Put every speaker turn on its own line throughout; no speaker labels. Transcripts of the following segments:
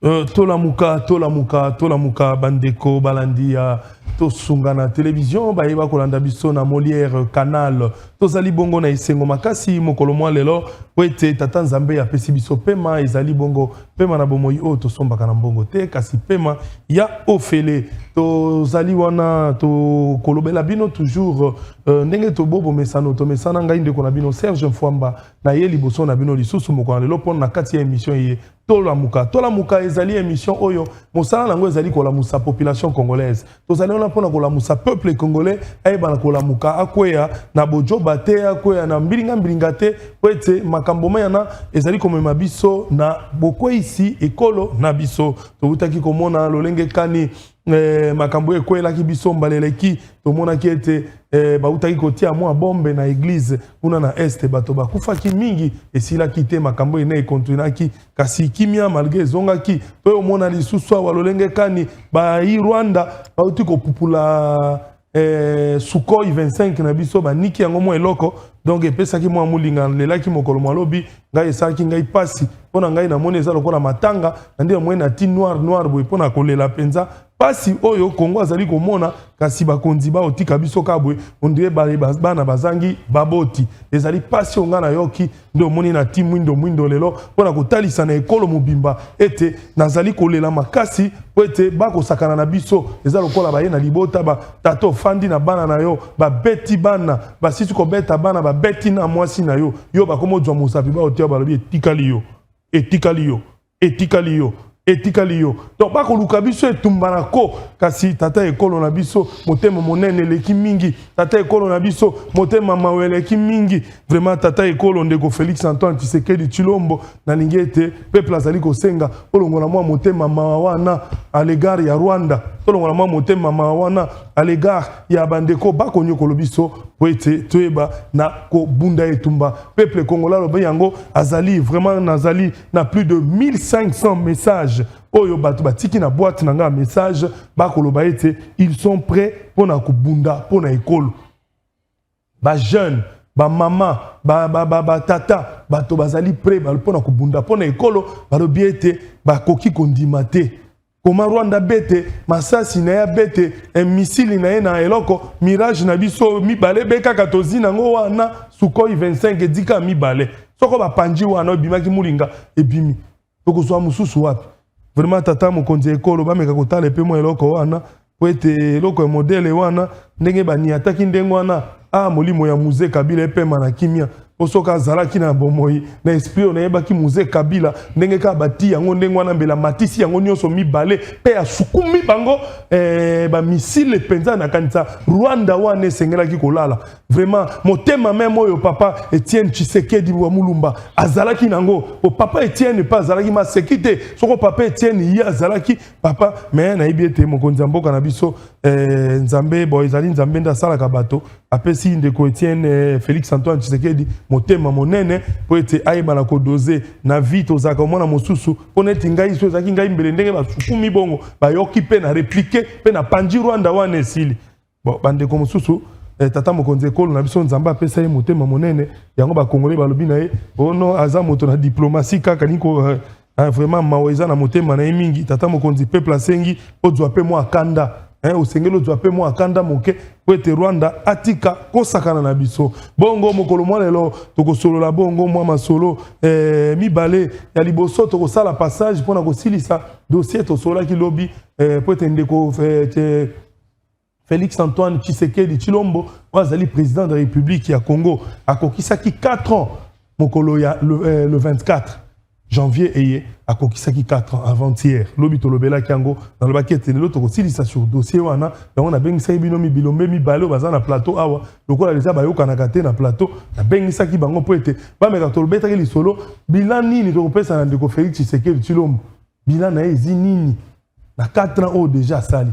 Tolamuka, Bandeko, Balandia, Tosungana, télévision, Baïba Kolanda Bisso, na Molière, Canal, Tozali Bongo na Isengo Makasi, Mokolomo Lelo, Wete, Tatan Zambe, ya Pesi Bisso Pema, Ezali Bongo, Pema na Bomoyi, Tosomba Kanambongo Te, Kasi Pema, Ya Ofele, Tozali Wana, To Kolobela Bino, toujours, Nenge Tobobo Mesano, To Mesana Ngainde Konabino, Serge Mfwamba, na Yeli Bosso Nabino, Lisusu Mokwana Lelo, Pon na Katia émission Ye, Tolamuka ezali émission oyo mosala nango ezali kolamusa population congolaise tozali ona pona kolamusa peuple congolais ayeba na kolamuka akweya na bojo bate akweya na mbilinga te wete makambo mayana ezali komema biso na bokwe ici ekolo na biso tobutaki komona lolenge kani makambo ekwelaki biso mbaleleki tomonaki ete bautaki kotia mwa bombe na église kuna na este bato bakufaki mingi esilaki te makambo ene ekontinaki kasi kimia malgré ezongaki to omona lisusu awa lolenge kani bayi Rwanda bauti kopupula Sukhoi 25 na biso baniki yango mwa eloko donc epesaki mwa mulinga lelaki mokolo malobi ngai esaki ngai pasi pona ngai na moni eza lokola matanga ndi mwe na ti noir boy pona kolela penza pasi oyo Kongo azali komona kasi bakonzi ba otika biso kabwe ondire bana bazangi baboti ezali pasi onga na yoki ndo moni na ti mwindo lelo pona kotalisa na ekolo mobimba ete nazali kolela makasi ete bako sakana na biso eza lokola baye na libota ba tato fandi na bana na yo ba beti bana basisi ko beta bana ba beti na mwasi na yo yo bakomozwa musapi ba otia balobi etikali yo donc bako luka biso etumbana ko kasi tata ekolo na biso motema monene leki mingi tata ekolo na biso motema mawele ki mingi vraiment tata ekolo ndeko Félix Antoine Tshisekedi Tshilombo na lingete peuple azali ko senga olongola mwa motema mawana à l'égard ya Rwanda olongola mwa motema mawana à l'égard ya bandeko bako nyokolo biso wete toeba na ko bunda etumba peuple congolais lo yango azali vraiment nazali na plus de 1500 messages oyo bato batiki na boîte nanga message bakoloba ete ils sont prêts pona kubunda pona ekolo ba jeune ba mama ba tata bato bazali prêt pona kubunda pona ekolo balobi ete bakoki kondima te koma Rwanda bete masasi na ya bete missile na ye na eloko mirage na biso mibale beka katozi nango wana Sukhoi 25 edika mibale soko bapanji wana obimaki mulinga ebimi tokozwa mususu wapi vraiment tata mokonzi ekolo bameka kotala pe mo eloko wana wete eloko ya modele wana ndenge bani ataki ndenge wana molimo ya Musée Kabila epema na kimia osoka zalaki na bomoi na esprit na yebaki Musée Kabila ndenge ka bati yango ndenge wana mbela matisi yango nyonso mibale pe ya sukumi bango ba missile penza na kanisa Rwanda wana esengelaki kolala vraiment motema même oyo papa Etienne Tshisekedi wa Mulumba azalaki nango o papa Etienne pas azalaki ma sécurité soko papa Etienne ya azalaki papa mais na ibiete mokonzi mboka na biso nzambe boy ezali nzambe nda sala ka bato apesi ndeko Etienne Félix Antoine Tshisekedi motema monene po ete ayebana kodoze na vie tozaka omona mosusu pona ete ngai so ezaki ngai mbele ndenge basukumi bongo bayoki pe na répliquer pe na panji Rwanda wana esili bon bandeko mosusu tata mokonzi ekolo na biso nzamba apesa ye motema monene yango bakongole balobi na ye ono aza moto na diplomatie kaka niko vraiment maweza na motema na ye mingi tata mokonzi peuple asengi ozwa pe mwa kanda osengeli ozwa pe mwa kanda moke po ete Rwanda atika kosakana na biso bongo mokolo mwa lelo tokosolola bongo mwa masolo mibale ya liboso tokosala passage mpona kosilisa dossier tosolaki lobi po ete ndeko Félix Antoine Tshisekedi Tshilombo azali président de la République ya Congo akokisaki 4 ans mokolo ya le 24 janvier eye akokisaki 4 ans avant-hier lobi tolobela kiango dans le baquet lelo tokosilisa sur dossier wana yango na bengisaki binomi bilombe mibale baza na plateau awa lokola leza bayokanaka te na plateau na bengisaki bango po ete bameka tolobetaki lisolo bilan nini tokopesa na ndeko Félix Tshisekedi Tshilombo bilan na ye ezi nini na 4 ans oyo déjà asali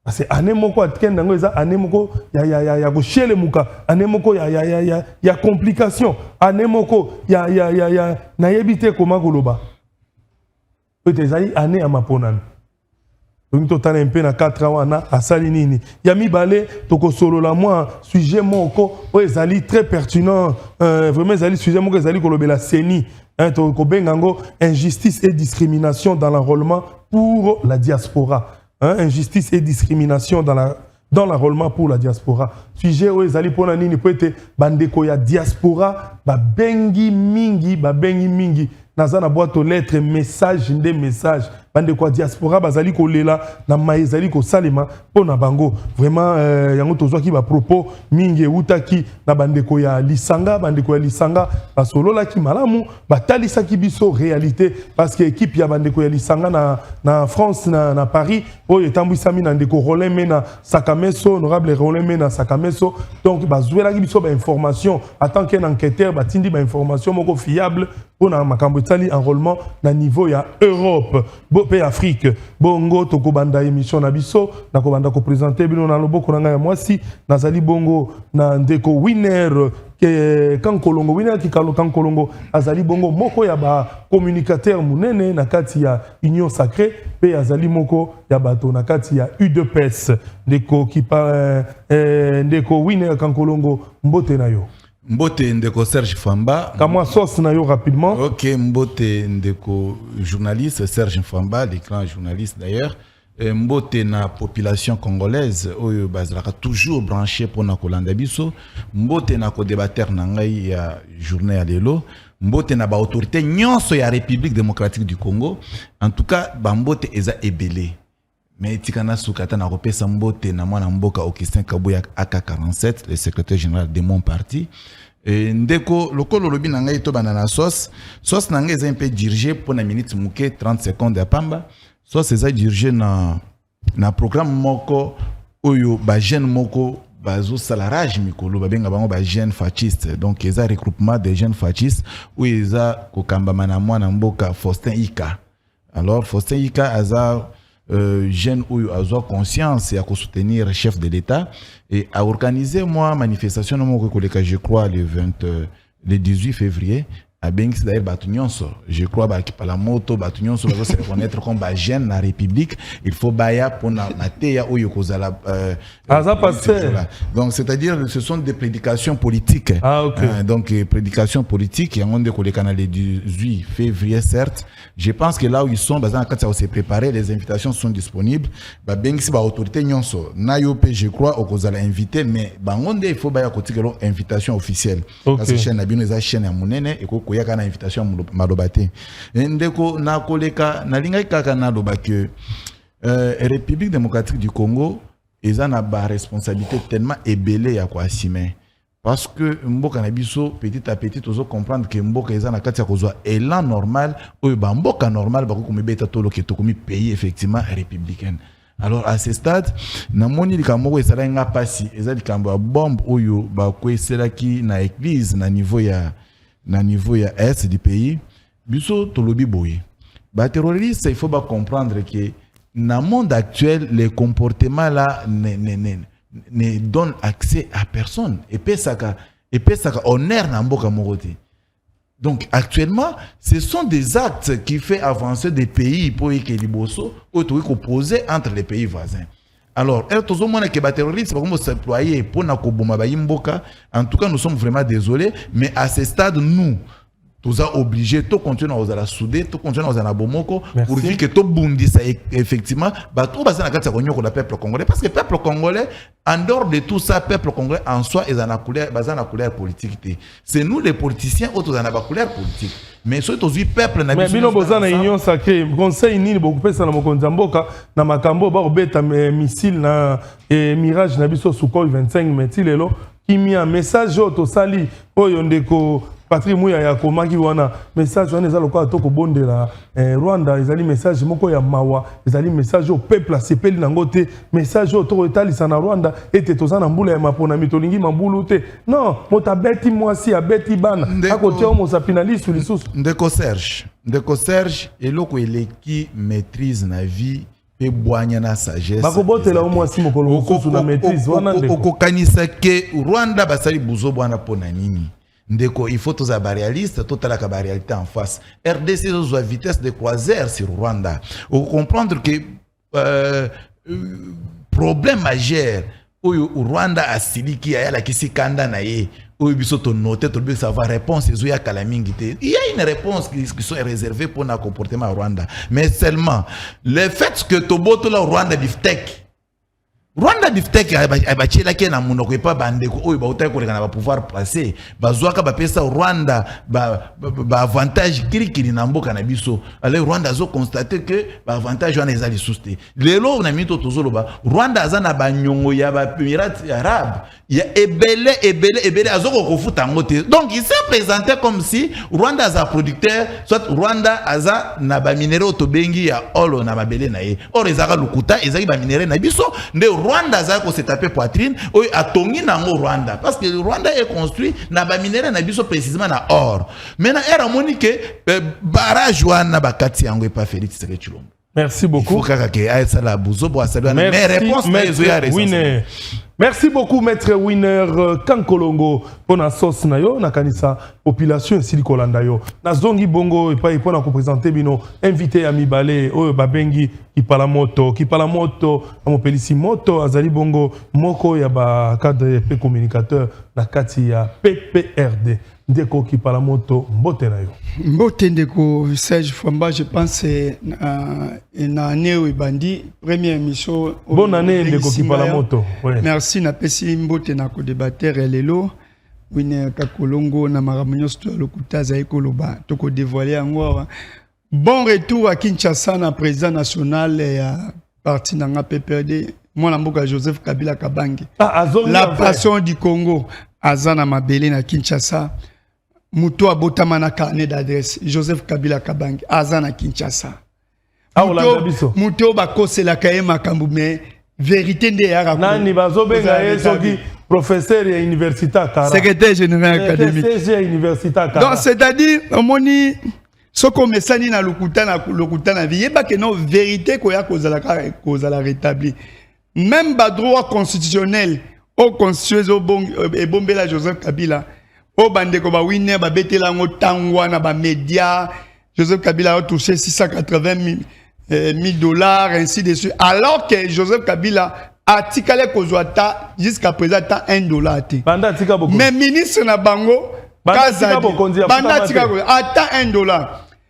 parce que année moko atken nango eza année moko ya koshele muka année moko ya complication année moko ya na yebite koma koloba peut-être ezali année ya maponano donc totala un peu na 4 wana asali nini ya mibale toko solo la moi sujet moko ezali très pertinent vraiment ezali sujet moko ezali kolobela seni toko bengango injustice et discrimination dans l'enrôlement pour la diaspora injustice et discrimination dans l'enrôlement pour la diaspora. Sujet où ezali pona nini peut être bandeko ya diaspora ba bengi mingi naza na boîte aux lettres message des messages bandeko ya diaspora bazali kolela na maizali ko salema pona bango vraiment yango tozwaki ba propos mingi utaki na bandeko ya lisanga basolola ki malamu batalisa ki biso réalité parce que équipe ya bandeko ya lisanga na France na Paris oyo etambwisami na ndeko Roleme na Sakameso honorable Roleme na Sakameso donc bazwela ki biso ba information en tant qu'un enquêteur batindi ba information moko fiable pona makambo etali enrôlement na niveau ya Europe pe Afrique bongo tokobanda émission na biso na kobanda ko présenter bino na loboko na ngai mwasi nazali bongo na ndeko winner Kankolongo winner kikalo Kankolongo azali bongo moko ya ba communicateur munene na kati ya Union Sacrée pe azali moko ya bato na kati ya UDPS ndeko ndeko winner Kankolongo mbote na yo.
Mbote ndeko Serge Famba.
Kamwa sauce na yo rapidement.
Ok, Mbote ndeko journaliste Serge Famba, le grand journaliste d'ailleurs. Mbote na population congolaise oyo bazalaka toujours branché pour na kolanda biso. Mbote na ko débatteur na ngai ya journée ya lelo. Mbote na ba autorité nyonso ya République démocratique du Congo. En tout cas, ba mbote eza ebele. Mais tikana soukata na repesa mbote na mwana mboka Augustin Kabuya AK47 le secrétaire général de mon parti ndeko lokolo lobi na ngai to banana sauce na ngai eza un peu dirigé pour na minute muke 30 secondes ya pamba sauce eza dirigé na programme moko oyo ba jeune moko bazo salarage mikolo babenga bango ba jeune fasciste donc eza regroupement des jeunes fascistes où eza kokamba mana mwana mboka Faustin Ika alors Faustin Ika aza jeune ou a conscience et à soutenir le chef de l'État et à organiser moi manifestation je crois le 18 février à Bengis d'ailleurs Batunyonso je crois que par la moto Batunyonso va se reconnaître comme jeune la République il faut baya pour na teya ou yokozala donc c'est-à-dire ce sont des prédications politiques donc prédications politiques et on de le 18 février certes je pense que là où ils sont quand ça s'est préparé les invitations sont disponibles ba Bengis ba autorité nyonso na yope je crois okozala invité mais bangonde il faut baya kotikelo invitation officielle parce que chaîne na bino eza chaîne ya munene et il y a une invitation à malobate. Ndeko na koleka na linga kaka na loba que République démocratique du Congo ils ont une responsabilité tellement ébélée à quoi assumer parce que mboka na biso petit à petit ozo comprendre que mboka ils ont na kati ya kozwa élan normal ou ba mboka normal ba ko mibeta tolo ke to komi pays effectivement républicaine. Alors à ce stade na moni likambo ezala nga pasi ezali likambo ya bombe oyo ba kwesela ki na église na niveau ya est du pays, biso tolobi boye. Ba terroriste, il faut pas comprendre que dans le monde actuel, les comportements là ne donnent accès à personne. Et puis ça honneur na mboka morote. Donc actuellement, ce sont des actes qui font avancer des pays pour que liboso ou tout opposé entre les pays voisins. Alors, en tout cas, nous sommes vraiment désolés, mais à ce stade, nous sommes obligés de continuer à la souder, de continuer à la bomoko, pour dire que tout bundi ça effectivement, tout basé dans le peuple congolais, parce que le peuple congolais, en dehors de tout ça, le peuple congolais en soi est dans la couleur politique. C'est nous les politiciens, autres dans la couleur politique. Mais ce peuple n'a pas de
na union sacrée conseil nini beaucoup pesa na mokonzi mboka na makambo ba obeta missile na mirage na biso Sukhoi 25 metilelo kimi a message auto sali oyo ndeko Patrick Mouya ya komaki wana message wana ezalo kwa toko bondela Rwanda ezali message moko ya mawa ezali message au peuple asepeli nango te message au toko etalisa na Rwanda ete tozana mbula ya mapona mitolingi mambulu te non motabeti mwasi abeti bana akote omo sa finaliste lisusu
ndeko Serge eloko eleki maîtrise na vie pe boanya na sagesse
bakobotela omo asi mokolo mususu na maîtrise wana ndeko
okokanisa ke Rwanda basali buzo bwana pona nini ndeko il faut tous être réaliste toute la réalité en face RDC a vitesse de croisière sur Rwanda. Faut comprendre que problème majeur au Rwanda a siliki ya la kisi kanda na ye au biso to noter to bien savoir réponse ezo ya kalamingité. Il y a une réponse qui sont réservées pour un comportement au Rwanda, mais seulement le fait que toboto la Rwanda biftek abachela ke na munoko pa bandeko oyo ba utaka koleka na ba pouvoir passer bazwaka ba pesa Rwanda ba avantage kirikiri na mboka na biso. Alors Rwanda zo constater que ba avantage wana ezali souste lelo na mito tozoloba Rwanda azana ba nyongo ya ba Émirats arabes ya ebele azoko kofuta ngote. Donc il s'est présenté comme si Rwanda aza producteur, soit Rwanda aza na ba minéraux to bengi ya olo na mabele na ye or ezaka lukuta ezaki ba minéraux na biso nde Rwanda a s'est tapé poitrine ou a tongi nango Rwanda parce que le Rwanda est construit na ba minéraux na biso précisément na or. Maintenant era monique barrage wana bakati yango pas Félix Tshisekedi.
Merci beaucoup. Merci beaucoup, Maître Winner Kankolongo, pour la sauce nayo, na kanisa population ici Kolanda yo. Na zongi bongo et pas pour nous présenter bino invité à Mibale, oh babengi qui parle moto, mon pelisi moto azali bongo moko ya ba cadre pe communicateur na kati ya PPRD. Ndeko qui parle moto mbote na yo.
Mbote ndeko Serge Famba, je pense na année où bandi première émission.
Bonne année ndeko qui parle moto.
Merci na pesi mbote na ko débatteur lelo. Winner Kakolongo na maramunyo sto lokuta za ekoloba to ko dévoiler ngora. Bon retour à Kinshasa na président national ya parti nanga PPRD. Moi na mboka Joseph Kabila Kabange. La passion du Congo azana mabele na Kinshasa. Muto abotama na carnet d'adresse Joseph Kabila Kabange azana Kinshasa. Muto bakose la kaye makambu me vérité nde ya raconte.
Nani bazobenga yesoki professeur ya université Kara.
Secrétaire général académique. Donc c'est-à-dire omoni soko mesani na lokuta na vie ba que non vérité ko ya cause la rétablir. Même ba droit constitutionnel au constitution et bombela Joseph Kabila au bandeko ba winner ba betela ngo tangwa na ba média Joseph Kabila a touché 680 000 $, ainsi de suite, alors que Joseph Kabila a tikale kozwata jusqu'à présent $1. Mais ministre na bango Kazadi banda tika ata $1.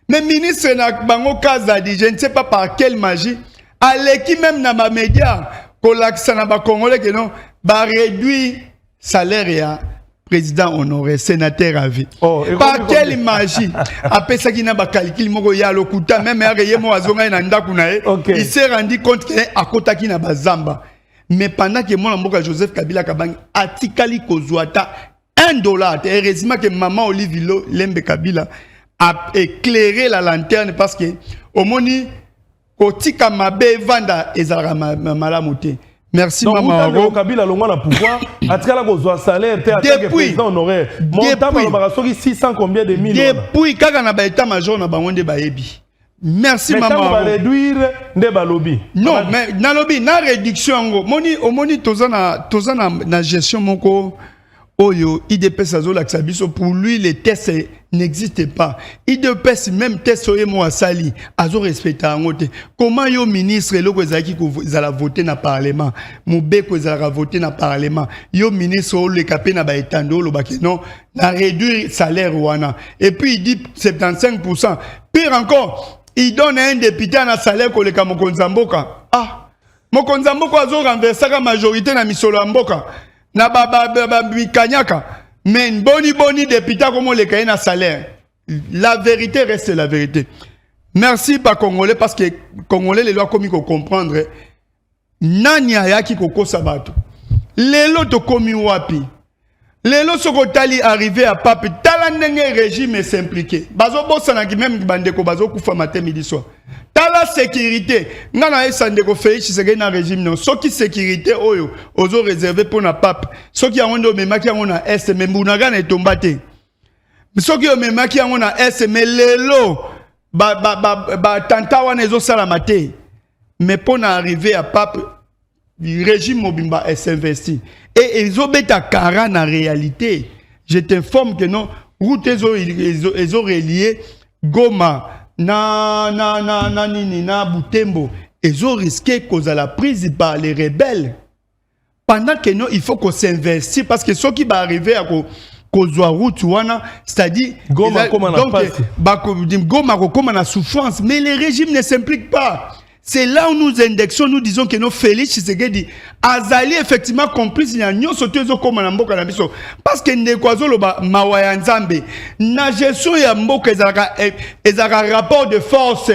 Mais ministre na bango Kazadi, je ne sais pas par quelle magie, aleki même na ba média kolakisa na ba Congolais que non ba réduit salaire ya président honoré, sénateur à vie. Par quelle magie? Après ça, il n'a pas calculé, il y a le coup de même, il s'est rendu compte qu'il y a un côté qui n'a pas zamba. Mais pendant que mon amboka Joseph Kabila Kabang a tikali kozwata $1, heureusement que maman Olivier Lembe Kabila a éclairé la lanterne parce que au moni kotika mabe vanda ezara malamuté. Merci maman.
Kabila longa na pouvoir, atikala kozwa salaire te attaque président honoraire. Montant ba soki 600 combien de millions.
Depuis kaka na ba état major na bango nde bayebi. Merci maman.
Mais va réduire nde ba lobby.
Non, mais na lobby na réduction ngo. Moni tozana na gestion moko Oyo, IDPS Azola Xabiso, pour lui, les tests n'existent pas. IDPS, même test Oyemo Asali, Azo respecte à ngote. Comment yo ministre, lo kozaki ko zala voter na parlement, Moube ko zala voter na parlement, yo ministre o le capé na ba etando lo bake non, na réduire salaire wana. Et puis il dit 75%. Pire encore, il donne à un député un salaire ko le Mokonzamboka. Ah, Mokonzamboka Azo renverser la majorité na misolo amboka. Na bikanyaka mais boni député comme les cahiers na salaire. La vérité reste la vérité. Merci pas Congolais parce que Congolais les lois comme comprendre nani ayaki koko sabato lelo to komi wapi lelo sokotali arrivé à pape tala ndenge régime s'impliquer bazo bosana ki même bandeko bazo kufa matin midi soir tala sécurité ngana esandeko Félix Tshisekedi na régime non soki sécurité oyo ozo réservé pour na pape soki yango memaki yango na est mais mbunaga na tombate soki yo memaki yango na est mais lelo ba tanta wana ezo sala maté mais pour na arriver à pape le régime mobimba s'investit et ils ont bêta cara en réalité. Je t'informe que non route ils ont relié Goma na Butembo ils ont risqué cause à la prise par les rebelles. Pendant que non, il faut qu'on s'investisse parce que ce qui va arriver à kozwa route wana, c'est-à-dire
Goma comme
la souffrance, mais les régimes ne s'impliquent pas. C'est là où nous indexons, nous disons que nos Félix Tshisekedi azali effectivement complice na nyo sotezo comme na mboka na biso parce que ndekwazo loba mawaya nzambe na gestion ya mboka ezaka rapport de force.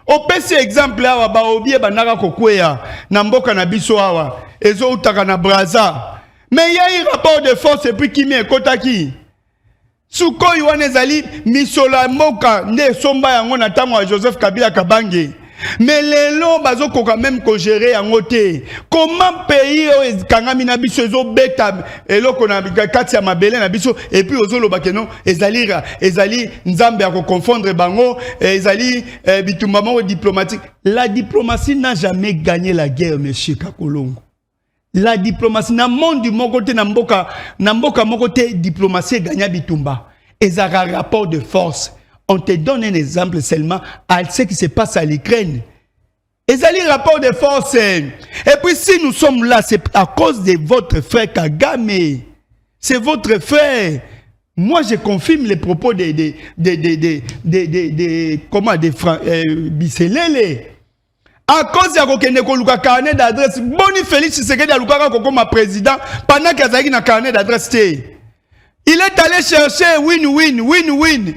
Au PC exemple awa ba obie banaka kokweya na mboka na biso awa ezo utaka na Braza. Mais il y a un rapport de force et puis qui m'est kotaki. Suko yuane zali misola moka ne somba yango na tango à Joseph Kabila Kabange. Mais les lots bazo koka même ko gérer en côté. Comment pays kangami na biso zo beta eloko na kati ya mabele na biso et puis ozo lobake non ezali nzambe ya ko confondre bango ezali bitumba mo diplomatique. La diplomatie n'a jamais gagné la guerre monsieur Kakolongo. La diplomatie, dans le monde du côté, dans le côté, diplomatie gagne bitumba. Et ça a un rapport de force. On te donne un exemple seulement à ce qui se passe à l'Ukraine. Et ça a un rapport de force. Et puis si nous sommes là, c'est à cause de votre frère Kagame. C'est votre frère. Moi, je confirme les propos des Biselele. À cause de carnet d'adresse, Boni Félix Tshisekedi a comme président pendant qu'il y a un carnet d'adresse. Il est allé chercher win-win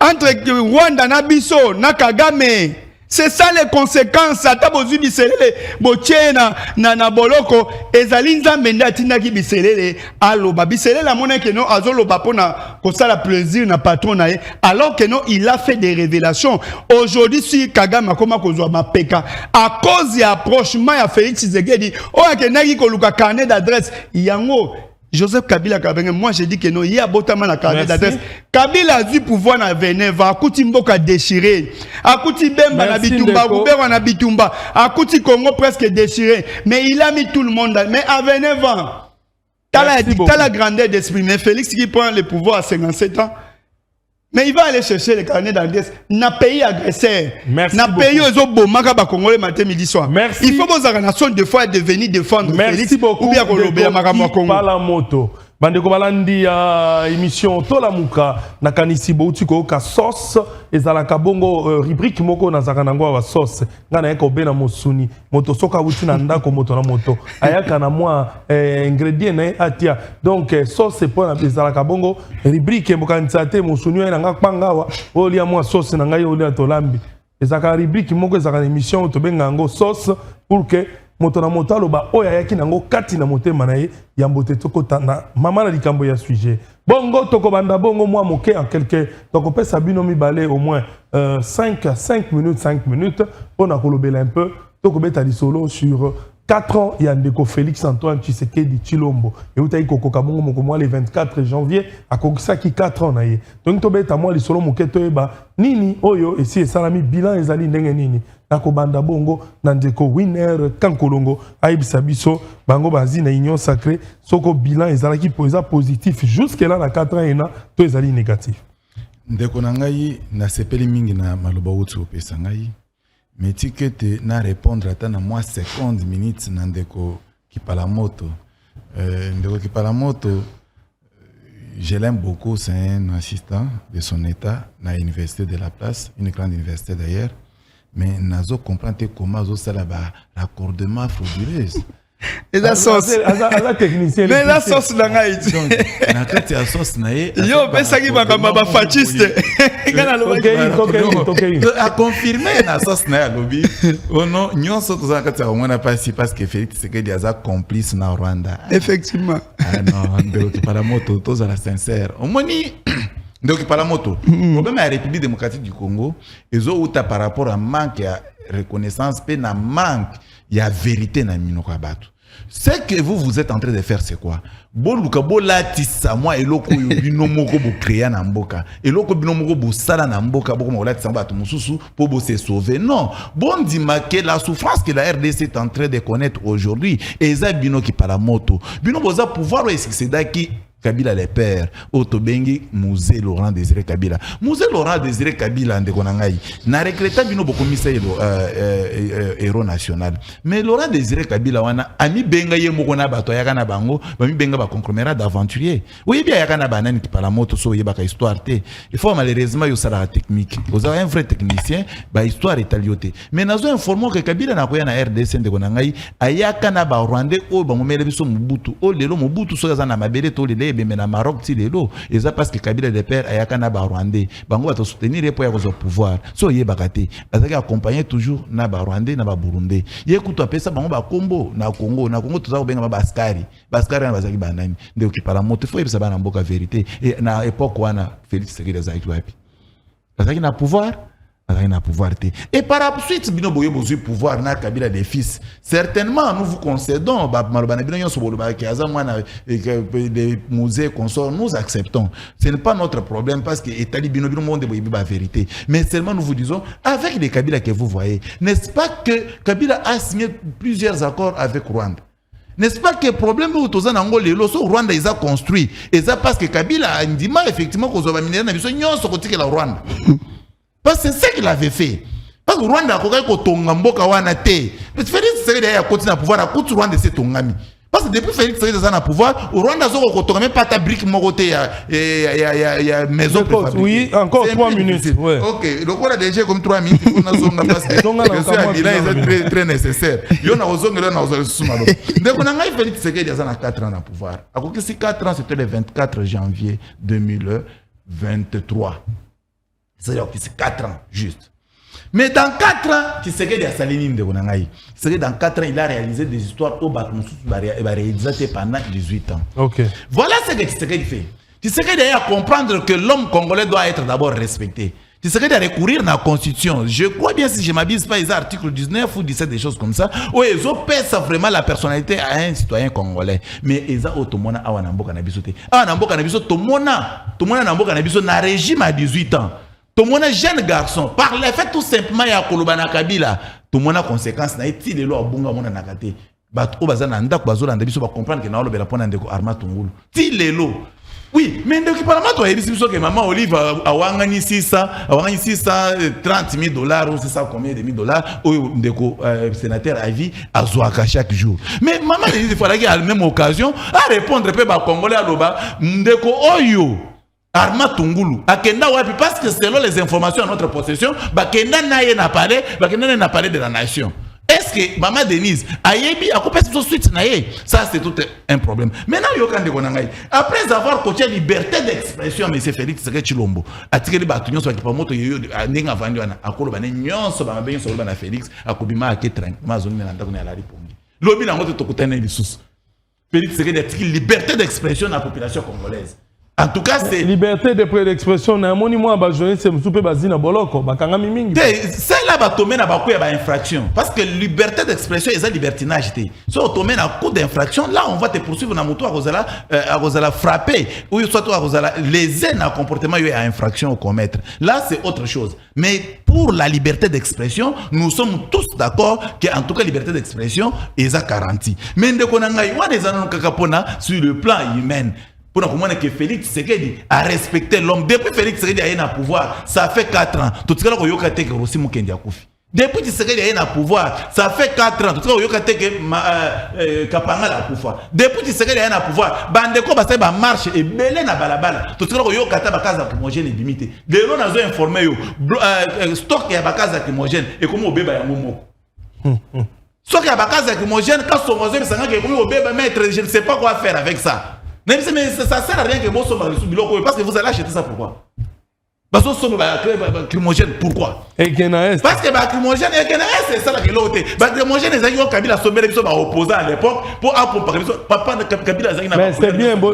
entre Rwanda na biso na Kagame. C'est ça les conséquences. Atabozu biselele bochena na boloko ezali nzambe ndatina ki biselele aloba biselele la mona que non azoloba pona ko sala plaisir na patron na ye alors que non il a fait des révélations. Aujourd'hui si Kagame akoma kozwa mapeka à cause ya approchement ya Félix Tshisekedi o akenaki ko luka carnet d'adresse yango Joseph Kabila Kabenge, moi je dis que non, il y a botamment la carnet d'adresse. Kabila a du pouvoir na Veneva, akuti mboka déchiré, akuti Bemba na bitumba, Goubert na bitumba, akuti Congo presque déchiré, mais il a mis tout le monde, mais à Veneva, t'as la grandeur d'esprit, mais Félix qui prend le pouvoir à 57 ans, mais il va aller chercher les carnets d'adresse. N'a pays agresseur. N'a pays aux autres Congolais matin midi soir.
Merci.
Il faut que vos nations deux fois devenir défendre
Félix beaucoup. Ou bien Congo. Pas la moto. Bandeko balandi émission Tolamuka nakanisi bouti ko ka sauce ezalaka bongo rubrique moko nazaka nango wa sauce ngana yako bena mosuni moto soka wuti na ndako moto na moto ayaka na moi ingrédient na atia donc sauce pour na ezalaka bongo rubrique mokanisa te mosuni na nga kpanga wa olia moi sauce na ngai olia tolambi ezaka rubrique moko ezaka émission to benga ngo sauce pour que moto na moto aloba oya yaki nango kati na motema na ye ya mbote tokota na mama na likambo ya sujet bongo tokobanda bongo moi moke en quelque tokopesa bino mibale au moins 5 minutes on a kolobela un peu tokobeta lisolo sur 4 ans il y a ndeko Félix Antoine Tshisekedi Chilombo et utayi kokoka bongo moko moi le 24 janvier akokisa ki 4 ans na ye donc tobeta moi lisolo moke toyeba nini oyo et si salami bilan ezali ndenge nini nakobanda bongo na ndeko winner Kankolongo ayebisa biso bango bazi na union sacrée soko bilan ezalaki poza positif jusque là na 4 ans ena to ezali négatif
ndeko na ngai na sepeli mingi na maloba uti opesa ngai mais tikete na répondre ata na moi 50 minutes na ndeko Kipalamoto ndeko Kipalamoto je l'aime beaucoup, c'est un assistant de son état à l'université de la place, une grande université d'ailleurs. Mais nazo comprendre comment zo ça là-bas raccordement frauduleux.
Et la sauce.
La technicien.
Mais la sauce dans Haïti.
Donc na kati ya sauce na ye.
Yo pesa ki ba fasciste.
A confirmer la sauce na lobby. Oh non, nyonso to za kati ya mwana pasi parce que Félix Tshisekedi aza complice na Rwanda.
Effectivement.
Ah non, ndeko Kipalamoto to za la sincère. Omoni donc par la moto, le problème de la République démocratique du Congo, ils ont par rapport à manque de reconnaissance, mais na manque, il y a vérité dans Minokabatu. Ce que vous êtes en train de faire, c'est quoi? Bon, Lukabo latissa moi et loko binomoko bo créer na mboka. Et loko binomoko bo sala na mboka bo mo latissa ba mususu pour se sauver. Non. Bon dima que la souffrance que la RDC est en train de connaître aujourd'hui, et ça bino qui par la moto. Bino boza pouvoir est-ce que c'est daki Kabila les pères, Otobengi, Mouzé Laurent Désiré Kabila. Mouzé Laurent Désiré Kabila, n'a regretté bino beaucoup commissaire héros national. Mais Laurent Désiré Kabila, wana ami benga ye mokona bato yakana bango, bami benga ba conglomérat d'aventuriers. Oui bien yakana banane qui par la moto so yebaka histoire té. Il faut malheureusement yo sala technique. Vous avez un vrai technicien, ba histoire italioté. Mais nazo informons que Kabila na koya na RDC ndeko nangai ayakana ba Rwandais o ba momele biso Mobutu. O lelo Mobutu so za na mabele to lele mais na Maroc ti lelo et ça parce que Kabila les pères ayakana ba Rwandais bango va te soutenir pour avoir pouvoir so yebakate azaki accompagner toujours na ba Rwandais na ba Burundi yekuto apesa bango ba Congo na Congo tout ça benga ba baskari na bazaki banani nde okipala moto faut yebisa bana mboka vérité et na époque wana Félix Tshisekedi azaki wapi azaki na pouvoir. Et par la suite, bino boye besoin pouvoir na Kabila des fils. Certainement, nous vous concédons, les musées consorts, nous acceptons. Ce n'est pas notre problème parce que Italie bino monde la vérité. Mais seulement nous vous disons, avec les Kabila que vous voyez, n'est-ce pas que Kabila a signé plusieurs accords avec Rwanda? N'est-ce pas que le problème où tous les Rwanda ils ont construit et ça parce que Kabila a dit effectivement qu'on a miné na biso nyonso côté la Rwanda. Parce que c'est ce qu'il avait fait. Parce que Rwanda a tonga mboka wana te. Mais Félix Tshisekedi a continué à pouvoir à coup Rwanda c'est tongami. Parce que depuis Félix Tshisekedi a pouvoir, au Rwanda zo ko tonga même pas ta brique mogoté ya maison préfabriquée.
Oui, encore 3 minutes. Ouais.
OK, donc on a déjà comme 3 minutes on a zonga parce que c'est très nécessaire. Yo na zonga là na zo suma do. Donc on a ngai Félix Tshisekedi a 4 ans à pouvoir. À côté ces 4 ans c'était le 24 janvier 2023. C'est-à-dire que c'est 4 ans, juste. Mais dans 4 ans, Tshisekedi a salini de Bonangaï. C'est-à-dire dans 4 ans, il a réalisé des histoires au Batmoussou, il va réaliser pendant 18 ans.
Ok.
Voilà ce que Tshisekedi fait. Tshisekedi a à comprendre que l'homme congolais doit être d'abord respecté. Tshisekedi a recourir à la Constitution. Je crois bien, si je ne m'abuse pas, les articles 19 ou 17, des choses comme ça, où ils opèrent vraiment la personnalité à un citoyen congolais. Mais ils ont automona à Wanamboka Nabisote. À Wanamboka Nabisote, tout le monde Namboka Nabisote n'a régime à 18 ans. Tout le monde est jeune garçon. Par le fait tout simplement, il y a Kolobana Kabila. Tout le monde a conséquence. Il y a des lois qui sont nakate. Bato bazana ndak bazola ndabiso ba comprendre que na olo bela pona ndeko Arma Tungulu. Ti lelo. Oui, mais ndeko parlement to yebisi biso que maman Olive awangani 630 000 dollars ou c'est ça combien de 1000 dollars ou ndeko sénateur à vie azwaka chaque jour. Mais maman il faut à la même occasion à répondre pe ba congolais aloba ndeko oyo Arma Tungulu akenda wapi parce que selon les informations à notre possession bakenda na parlé de la nation. Est-ce que Maman Denise ayebi akopé sur suite na ye? Ça c'est tout un problème. Maintenant yokande konangai après avoir coaché liberté d'expression monsieur Félix Tshisekedi Tshilombo atikeli batunyo so kipa moto yoyo ndinga vandi wana akolo bane nyonso ba mabenyo so bana Félix akobima aketrank mazoni na ndako na la ripongi lobi na moto tokutana lisusu Félix Tshisekedi atikeli liberté d'expression na population congolaise. En tout cas, c'est
liberté d'expression. Na moni moi ba journaliste msupe bazina boloko bakanga mimingi.
C'est là ba tomé na ba infraction parce que liberté d'expression est un libertinage té. So tomé na coup d'infraction là on va te poursuivre na moto à Rosala frapper ou soit toi Rosala léser na comportement yo à infraction au commettre. Là c'est autre chose. Mais pour la liberté d'expression, nous sommes tous d'accord que en tout cas liberté d'expression est à garantie. Mais ndeko na ngai wana ezana kakapona sur le plan humain. Pour comprendre que Félix Tshisekedi a respecté l'homme. Depuis Félix Tshisekedi a eu un pouvoir, ça fait 4 ans. Tout ce que tu Rossi Mukendi Akoufi. Depuis Tshisekedi a eu un pouvoir, ça fait 4 ans. Tout ce que Kapanga la pouvoir. Depuis Tshisekedi a eu un pouvoir, Bandeko Bassé ba marche et belé na balabala. Tout ce que Kata Bakaza Kimogène est limité. De l'on a informé stock ya Bakaza Kimogène et comment au bébé ya momo. Stock ya Bakaza Kimogène quand son mozé sanga que comment au bébé maître, je ne sais pas quoi faire avec ça. Mais ça sert à rien que vous soyez sous biloko parce que vous allez acheter ça pourquoi? Parce que vous soyez lacrymogène pourquoi? Parce que lacrymogène c'est ça la l'autre. Lacrymogène les aïeux Kabila sommet les opposants à l'époque pour papa Kabila Zagina.
Mais c'est bien beau.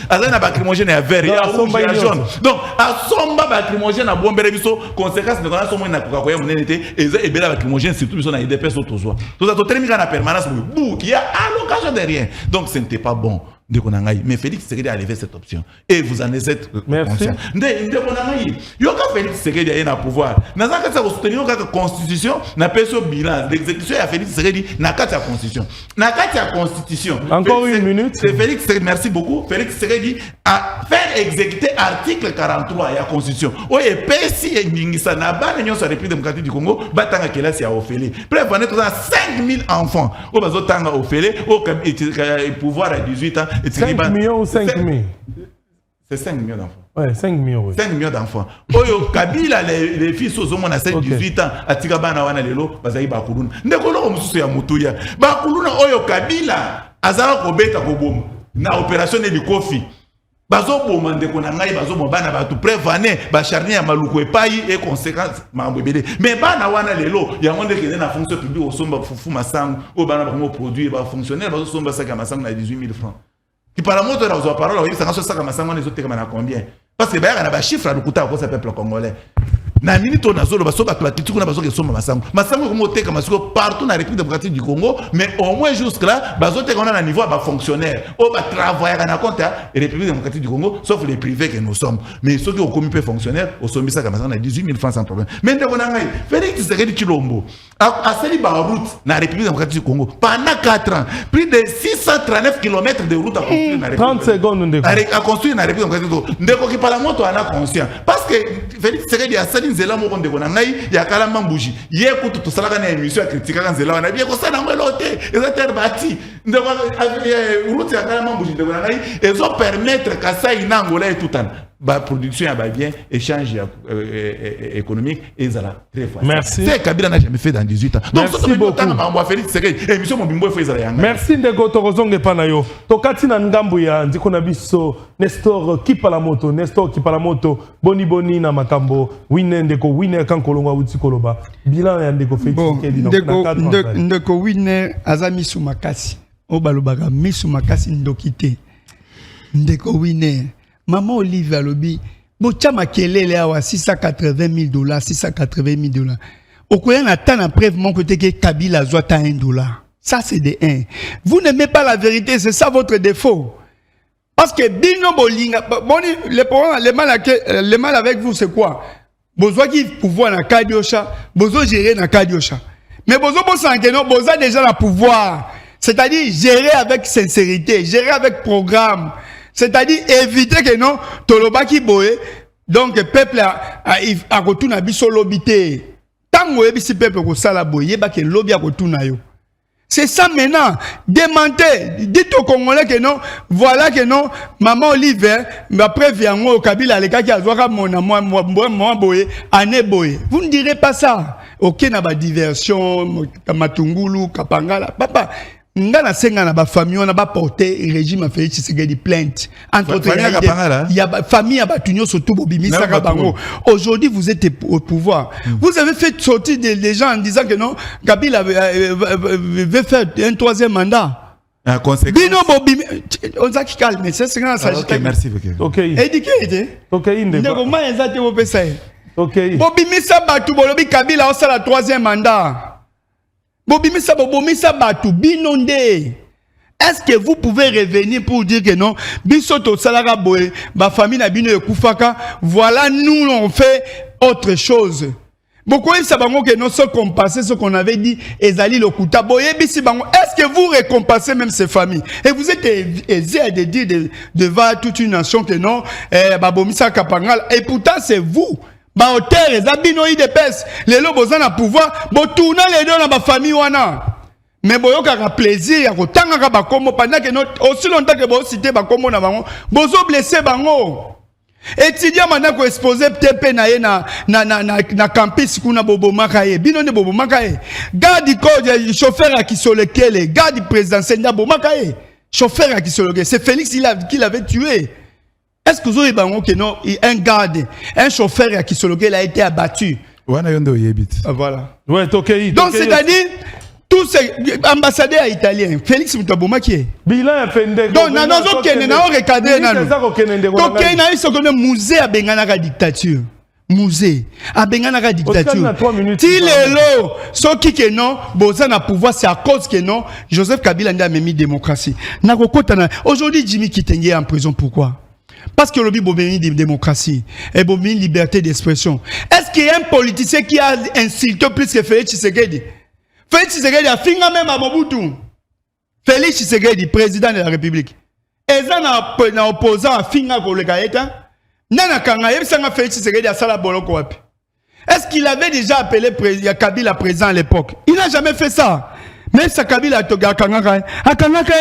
Azana lacrymogène est vert, il y a rouge, il y a jaune. Donc à somba lacrymogène à bomber les biso conséquence de la somme na kokakoya monenité et bela lacrymogène surtout biso na IDPS autozoa. Tout ça to terminer na permanence il y a à l'occasion de rien. Donc ce n'était pas bon. Mais Félix Tshisekedi a levé cette option. Et vous en êtes conscient. Yoka Félix Tshisekedi a un pouvoir. Dans la soutenir la constitution, n'a pas ce bilan. L'exécution à Félix Tshisekedi n'a qu'à la constitution. N'a qu'à la constitution.
Encore une minute.
C'est Félix Tshisekedi, merci beaucoup. Félix Tshisekedi a fait exécuter article 43 de la constitution. Oui, et si ça n'a pas l'Union sur la République démocratique du Congo, batanga kela si a offélé. Près de 5000 enfants. Au bazo tanga offélé, au pouvoir à 18 ans.
5 millions ou 5 000?
C'est 5 millions d'enfants.
Ouais, 5 millions. Oui.
5 millions d'enfants. Oyo Kabila, les filles sont au moins à 18 ans. À Tigabana, wana lelo, bazaï bakuluna. Ndekolo mususu ya mutuya. Bakuluna oyo Kabila, azara kobeta kobom. Na opération de Kofi. Bazo boma ndeko na ngai bazo bana ba tout prévaner ba charnier ya maluko epai et conséquences mambebele. Mais bana wana lelo ya monde ke na fonction publique au somba fufu masangu o bana ba produit ba fonctionnaire bazo somba saka masangu na 18 000 francs. Qui par la moto là aux paroles oui ça quand saka masangu les autres na combien? Parce que ba ya na ba chiffre de kuta ko ça peuple congolais. Na minute on a zolo baso ba platitude na baso ke somba masangu. Masangu ko moté comme masiko partout na République démocratique du Congo mais au moins jusque là baso te na niveau ba fonctionnaire. O ba travailler na compte République démocratique du Congo sauf les privés que nous sommes. Mais ceux qui ont commis peu fonctionnaire au sombi ça comme ça on a 18 000 francs sans problème. Mais ndeko na ngai Félix Tshisekedi Chilombo a sali ba route na République démocratique du Congo pendant 4 ans plus de 639 km de route à construire na République.
30 secondes ndeko.
À construire na République démocratique du Congo. Ndeko ki par la moto ana conscient parce que Félix Tshisekedi a sali nzela moko ndeko na ngai ya kala mambuji ye kutu to salaka na émission critique kan nzela wana bien ko sana ngwelote ezata bati ndeko route ya kala mambuji ndeko na ngai ezo permettre ka ça inangola et tout an ba production ya ba bien échange économique et zala très facile.
Merci.
C'est Kabila n'a jamais fait dans 18 ans. Donc
merci beaucoup.
Félix Tshisekedi émission mobimbo faut ezala yanga.
Merci ndeko tokozonge panayo. Tokati na ngambu ya ndiko na biso Nestor Kipalamoto, Nestor Kipalamoto boni na makambo wine ndeko wine kan kolongwa uti koloba. Bilan ya ndeko Félix Tshisekedi donc na 4 ans.
Ndeko wine azami sou makasi. O balobaka misu makasi ndokite. Ndeko wine Maman Olive alobi bocha makelele awa $680,000 $680,000 okoya na tana preuve mon côté que Kabila zoata $1. Ça c'est de 1. Vous n'aimez pas la vérité, c'est ça votre défaut. Parce que bino bolinga le mal avec vous c'est quoi? Bozo qui pouvoir na Kadiosha, bozo gérer na Kadiosha. Mais bozo bosankeno boza déjà na pouvoir. C'est-à-dire gérer avec sincérité, gérer avec programme. C'est-à-dire éviter que non, Tolobaki Boé, donc le peuple a retourné à biso lobité. Tant que le peuple ko sala boye, ba ke lobby a retourné yo. C'est ça maintenant. Démentez. Dites aux Congolais que non, voilà que non, maman Olive, après Viango, Kabila, les gars qui a joué à moi boye, ané boye. Vous ne direz pas ça. Ok, n'a pas diversion, Kamatungulu, Kapangala, papa. Ngana senga na ba famille on a pas porté régime a fait Tshisekedi plainte entre autres il y a famille abatunyo surtout bobimisa ka bango. Aujourd'hui vous êtes au pouvoir. Vous avez fait sortir des gens en disant que non Kabila veut faire un 3e mandat.
En conséquence
Bino bobimi on s'est calmé c'est ce qu'on s'agit.
OK merci
OK.
Éduqué OK inde comment ezate vous pesa.
OK.
Bobimisa batu bolobi Kabila on sala 3e mandat. Est-ce que vous pouvez revenir pour dire que non, bisoto salara boy, ma famille n'a bino ekufaka, voilà nous on fait autre chose. Beaucoup de sabango que non se compasser ce qu'on avait dit ezali lokuta boye bisi bango. Est-ce que vous récompensez même ces familles? Et vous êtes aisé à dire devant toute une nation que non, babomisa kapangal et pourtant c'est vous. Ba hôtel ezabino idepes les lobos na pouvoir bo tourner les deux dans ma famille wana mais boyoka ka plaisir ya kotanga ka bakombo pendant que aussi longtemps que bo citer bakombo na bango bozo blesser bango étudiant maintenant ko exposer TP na ye na campus kuna bobo makaye bino ne bobo makaye garde code chauffeur à qui sur lequel garde présidentiel na bobo makaye chauffeur à qui sur lequel c'est Félix qui l'avait tué. Est-ce que vous avez que non, un garde, un chauffeur qui se lequel a été abattu?
Voilà.
Ouais, OK.
Donc c'est-à-dire tous ces ambassadeurs italiens, Félix Mutabouma qui est.
Bilan fende.
Donc non recadrer nan. Donc il y a ce qu'on musée à Bengana la dictature. musée abengana ka dictature ti lelo soki ke non boza na pouvoir c'est à cause que non Joseph Kabila nda memi démocratie na kokota na aujourd'hui Jimmy Kitenge est en prison pourquoi parce que le bobeni de démocratie et bobeni liberté d'expression est-ce qu'il y a un politicien qui a insulté plus que Félix Tshisekedi a fini même à Mobutu Félix Tshisekedi président de la République et ça na opposant a fini ko le gaeta Nana Kanga, est-ce qu'il avait déjà appelé Kabila président à l'époque? Il n'a jamais fait ça. Même sa Kabila a Kanga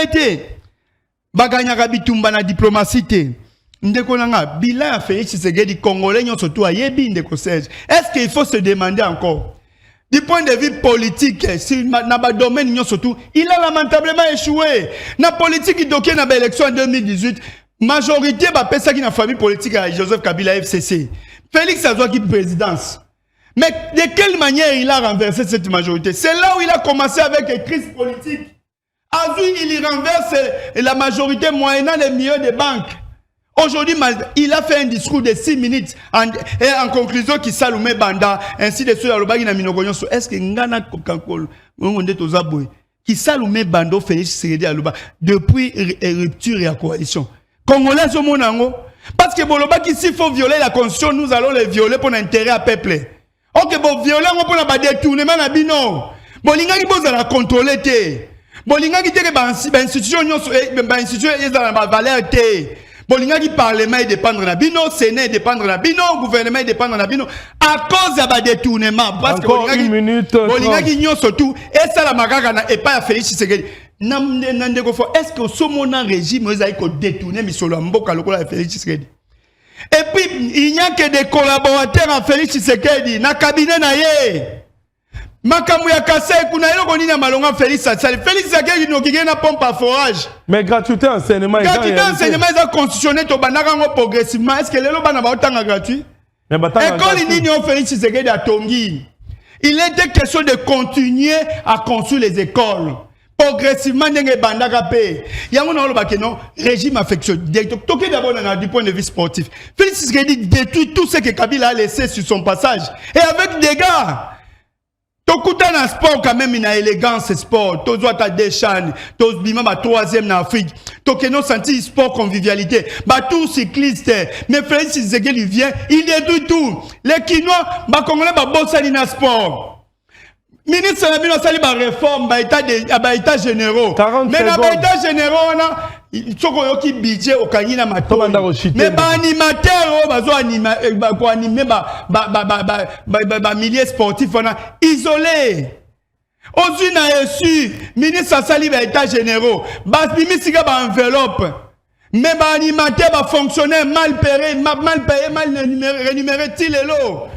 été. Baganya bitumba na diplomatie. Ndeko nanga, bilan a fait Tshisekedi Congolais surtout à Yebi ndeko Serge. Est-ce qu'il faut se demander encore? Du point de vue politique, si na ba domaine surtout, il a lamentablement échoué. Na politique qui doké na élection en 2018. Majorité va penser qu'il y a une famille politique à Joseph Kabila FCC. Félix Azouaki présidence. Mais de quelle manière il a renversé cette majorité? C'est là où il a commencé avec une crise politique. Azou, il renverse la majorité moyennant les millions de banques. Aujourd'hui, il a fait un discours de 6 minutes et en conclusion qui Salomé Banda, ainsi de suite, est-ce que Ngana Kokankol, qui Salomé Bando Félix Tshisekedi Aluba depuis rupture et la coalition? Congolais au monde, parce que Boloba qui s'il faut violer la constitution, nous allons les violer pour l'intérêt à peuple. Ok, bon violer on peut la détournement na bino. Bolinga qui pose la contrôler té. Bolinga qui te institution institution est dans la valeur té. Bolinga qui parlement est dépendre na bino, Sénat dépendre na bino, gouvernement dépendre na bino à cause de la détournement parce que Bolinga qui nyon surtout et ça la makaka na et pas Félix Tshisekedi. Est-ce que ce moment régime a détourné Mboka lokola Félix Tshisekedi? Et puis il n'y a que des collaborateurs à Félix Tshisekedi na cabinet na ye. Makamou ya kase kuna eloko nini malonga Félix Tshisekedi no kigena pompe à forage. Mais gratuité enseignement est constitutionnel to banaka ngo progressivement. Est-ce que lelo bana ba otanga gratuit? École nini on Félix Tshisekedi a tongi. Il était question de continuer à construire les écoles. Progressivement, il y a un régime affectueux. D'abord, du point de vue sportif. Félix Tshisekedi détruit tout ce que Kabila a laissé sur son passage. Et avec des gars. Tokuta na sport quand même, il a élégance sport. Tozo ta déchan. Tozo bima ba troisième en Afrique. Tokeno senti sport convivialité. Ba tout cycliste. Mais Félix Tshisekedi vient, il détruit tout. Les Kinois, ba Congolais ba bossali na sport. Ministre de la Sali ba réforme ba état généraux. Mais na ba état généraux on a soko yoki budget au kanyina mato. Mais ba animateur bazo animer ba animer ba milliers sportifs on a isolé. Aujourd'hui na reçu ministre Sali ba état généraux. Ba bimisiga ba enveloppe. Mais ba animateur ba fonctionnaire mal payé, mal rémunéré tilelo.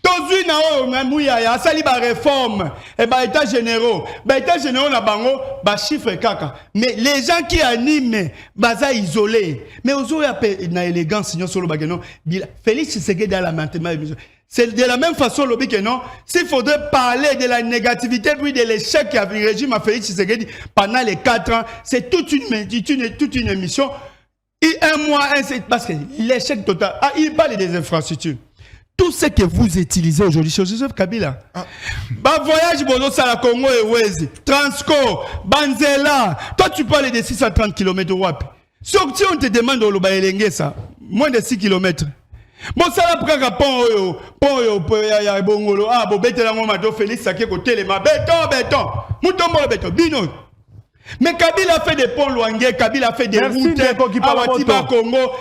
Aujourd'hui, nous avons sali ba réforme et ba état généraux. Ba état généraux na bango ba chiffre kaka. Mais les gens qui animent baza isolés. Mais aujourd'hui na élégance sinon solo bageno. Félix Tshisekedi dans la mathématique. C'est de la même façon lobby que non. S'il faudrait parler de la négativité puis de l'échec qu'a vu le régime à Félix Tshisekedi pendant les 4 ans, c'est toute une émission. Et un mois, parce que l'échec total. Ah, il parle des infrastructures. Tout ce que vous utilisez aujourd'hui sur Joseph Kabila. Bah voyage bono sala Congo et Wezi, Transco, Banzela. Toi tu parles de 630 km WAP. Sorti on te demande au Lobaelenge ça, moins de 6 km. Bon ça la prend pont ya bongolo ah bo betela ngo mato Félix Sake côté les béton. Mutombo béton bino. Mais Kabila a fait des ponts loingués, Kabila a fait des routes à Watiba Congo.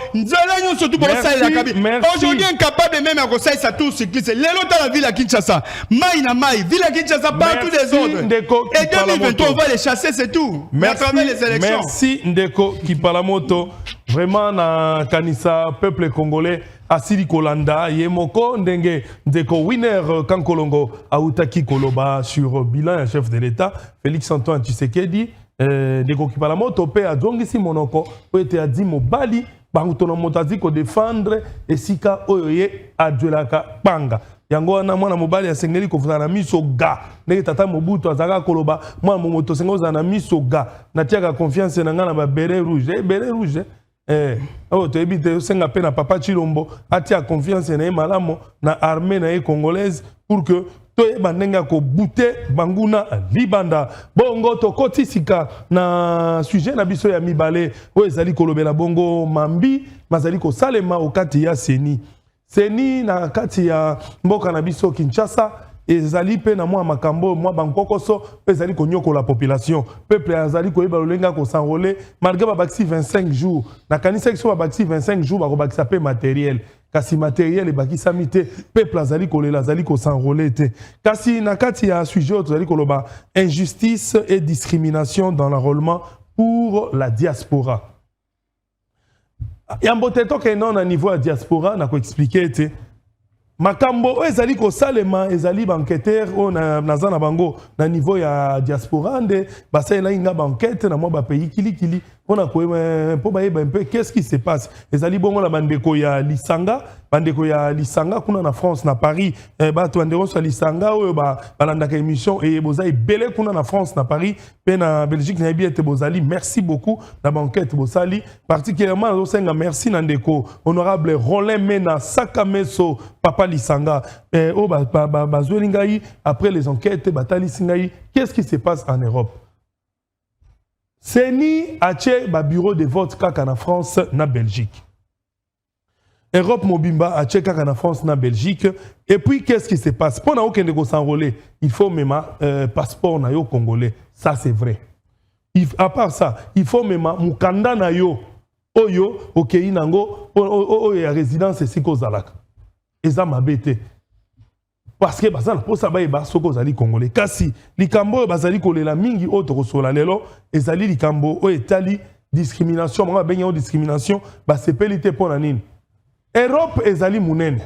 Aujourd'hui, incapable même à conseiller sa tour cycliste. Les lots à la ville à Kinshasa. Maï, ville à Kinshasa, partout des autres. Et 2023, on va les chasser, c'est tout. Mais à travers les élections.
Merci Ndeko Kipalamoto. Vraiment, na Kanisa, peuple congolais. Asiri Kolanda, Yemoko, Ndenge, Ndeko, winner, Kankolongo, Aoutaki Koloba sur bilan chef de l'État, Félix Antoine Tshisekedi. Ndeko Kipalamoto pe adongisi monoko po ete adi mobali bangutono motazi ko défendre esika oyoye adjelaka panga yango wana mwana mobali asengeli ko fana miso ga ndenge tata Mobutu azaka koloba mwana momoto sengo za na miso ga natiaka confiance na ngana ba beret rouge Oh, tu habites senga pe na papa Chilombo, atia confiance na malamo na armée na congolaise pour que to bandenga ko bute banguna libanda bongo to kotisika na sujet na biso ya mibale o ezali kolobela bongo mambi mazali ko salema okati ya seni na kati ya mboka na biso Kinshasa ezali pe na mwa makambo mwa bankokoso ezali konyoko la population peuple azali ko yeba lolenga ko s'enrôler malgré ba baxi 25 jours na kanisa kiso ba baxi 25 jours ba ko baxi pe matériel kasi matériel e bakisa mite peuple azali ko lela azali ko s'enrôler te kasi na kati ya sujet azali ko loba injustice et discrimination dans l'enrôlement pour la diaspora yambote to ke non na niveau ya diaspora na ko expliquer te makambo ezali ko salema ezali banquêteur o naza na bango na niveau ya diaspora nde basala inga banquête na mo ba pays kilikili on a ko po ba yeba un peu qu'est-ce qui se passe ezali bongo la bandeko ya Lisanga kuna na France na Paris ba to ndero so Lisanga o ba balanda ka émission et bozali belé kuna na France na Paris pe na Belgique na biete bozali merci beaucoup na banquête bozali particulièrement au senga merci na ndeko honorable Roland Mena Sakameso papa Lisanga o ba zolingai après les enquêtes batali singai qu'est-ce qui se passe en Europe. Seni ache ba bureau de vote kaka na France na Belgique. Europe Mobimba ache kaka na France na Belgique. Et puis qu'est-ce qui se passe? Pour na okende ko s'enrôler, il faut même passeport na yo congolais. Ça c'est vrai. À part ça, il faut même mukanda na yo oyo okei nango o ya résidence siko zalaka. Eza mabete. Parce que bazana pour ça ba soko zali congolais kasi likambo bazali kolela mingi autre kosola lelo ezali likambo o etali discrimination ba benyo discrimination ba sepelité pona nini Europe ezali munene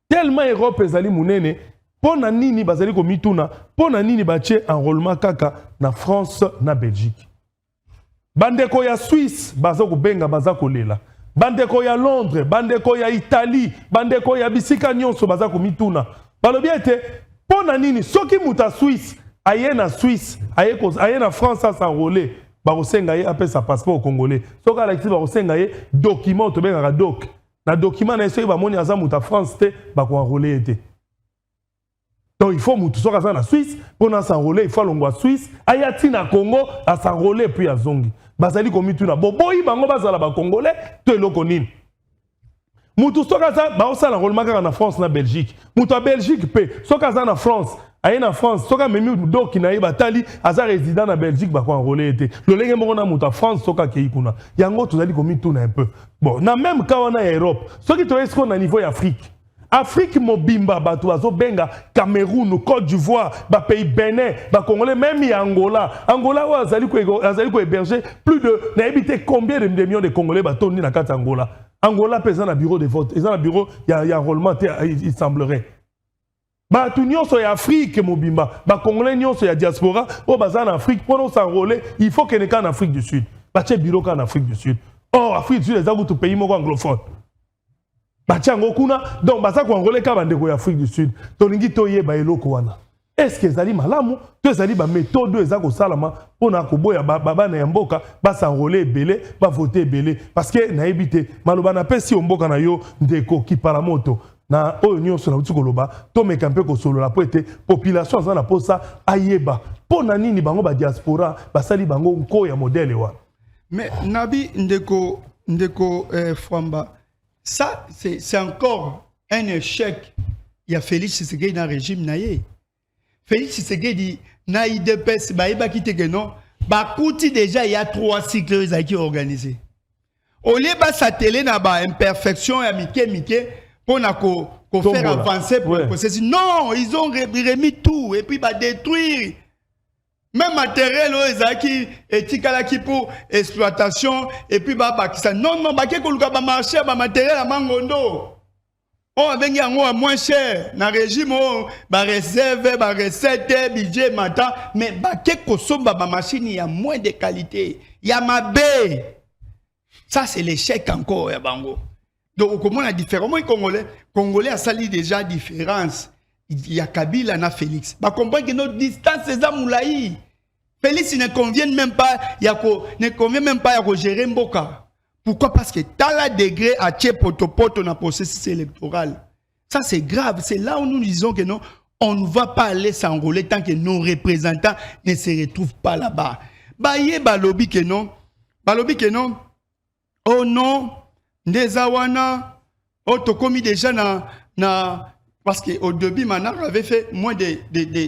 tellement Europe ezali munene pona nini bazali ko mituna pona nini bache enrôlement kaka na France na Belgique bandeko ya Suisse bazako benga bazako lela bandeko ya Londres, bandeko ya Italie, bandeko ya bisika nyonso bazako mituna. Balobi ete pona nini soki muta Suisse, aye na Suisse, aye na France à s'enrôler, ba kosenga ye apesa passeport congolais. Soka la ba kosenga ye document to benga doc. Na document na soki ba moni aza muta France te ba ko enrôler ete. Donc il faut mutu soka za na Suisse, pona s'enrôler, il faut longwa Suisse, ayati na Congo à s'enrôler puis à zongi. Bazali komituna boboyi bango bazala ba congolais to eloko nini mutu soka za ba osala enrôlement kaka na France na Belgique mutu a Belgique pe soka za na France aye na France soka memi doki na yeba tali aza résident na Belgique ba ko enrôler ete lolenge moko na mutu a France soka ke ikuna yango tozali komituna un peu bon na même ka wana ya Europe soki to esko na niveau ya Afrique mobimba bato bazo benga Cameroun, Côte d'Ivoire, ba pays Bénin, ba Congolais, même Angola. Angola où azali ko héberger plus de na habité combien de millions de Congolais ba tonni na kati Angola. Angola pesa na bureau de vote, ils ont un bureau ya enrôlement il semblerait. Ba tout nyonso ya Afrique mobimba, ba Congolais nyonso ya diaspora, o baza na Afrique pour nous s'enrôler, il faut que en Afrique du Sud. Ba che bureau en Afrique du Sud. Oh, Afrique du Sud les a tout pays moko anglophone. Batiango kuna donc baza ko enrôler ka bandeko ya Afrique du Sud tolingi toyeba eloko wana est-ce que ezali malamu to ezali ba méthode ezako salama pona ko boya baba na mboka ba s'enrôler ebele ba voter ebele parce que na ebité maloba na pesi mboka na yo ndeko ki paramoto na oyo nyonso na uti koloba to meka mpe ko solo la po ete population za na posa ayeba pona nini bango ba diaspora basali bango nko ya modèle wana
mais nabi ndeko Fwamba. Ça, c'est encore un échec. Il y a Félix Tshisekedi dans le régime naïe. Félix Tshisekedi n'a eu de peste, bah il va quitter que non. Bah kouti déjà il y a 3 cycles qui organisés. Au lieu de sa télé n'a pas imperfection et Mickey pour faire avancer pour le processus. Non, ils ont remis tout et puis bah détruire. Même matériel, ils éthique pour exploitation et puis bah ça non bah que marché bah matériel à mangondo. On a vendu en moins cher dans le régime bah réserve bah recette budget matin mais bah que somme bah machine il y a moins de qualité il y a ma baie ça c'est l'échec encore ya bango donc comment on a différent moi congolais a sali déjà différence. Il y a Kabila na Félix. Bah comprendre que notre distance c'est Amoulaï. Félix ne convient même pas, ne convient même pas à gérer Mboka. Pourquoi? Parce que t'as la degré à tché poto dans le processus électoral. Ça, c'est grave. C'est là où nous disons que non, on ne va pas aller s'enrôler tant que nos représentants ne se retrouvent pas là-bas. Baye balobi que non. Balobi que non. Oh non. Ndezawana. Oh, tu commis déjà parce qu'au début, Manar avait fait moins de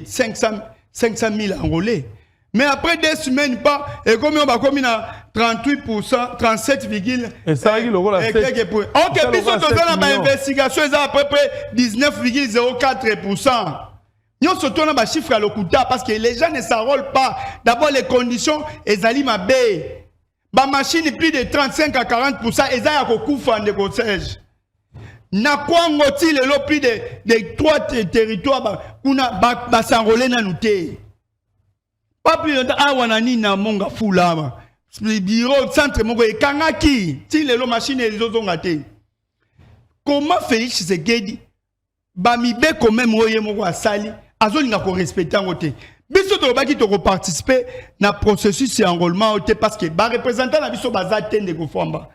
500 000 enrôlés. Mais après 2 semaines, et comme on va commis à 38%, 37,
et ça, il aura la
quelques points. Ok, puis sur investigation, ils ont à peu près 19,04%. Nous sommes dans un chiffre à l'okuta parce que les gens ne s'enrôlent pas. D'abord, les conditions, ils allaient m'abeiller. Ma machine est plus de 35 à 40%, ils ont un coup de conseil. Na quoi ngoti le plus de 3 territoires ba s'enrôler na nouté. Pas plus longtemps ah wanani na monga fula. Bureau centre mongo e kangaki ti le machine les autres ont raté. Comment Félix Tshisekedi ba mibe quand même oye mongo asali azoli na ko respecter ngote. Biso to baki to participer na processus d'enrôlement ote parce que ba représentant na biso baza tende ko famba.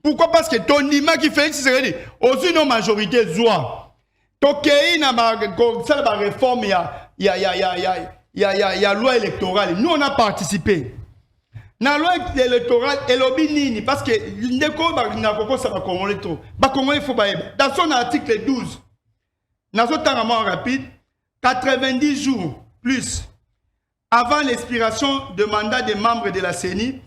Pourquoi? Parce que ton image qui fait Tshisekedi aussi nos majorité zoa. Tokei na ba réforme il y a loi électorale. Nous on a participé. Na loi électorale elobi nini parce que ndeko na koko ça va congolais trop. Ba congolais faut ba dans son article 12. Na zo tangama rapide 90 jours plus avant l'expiration de mandat des membres de la CENI.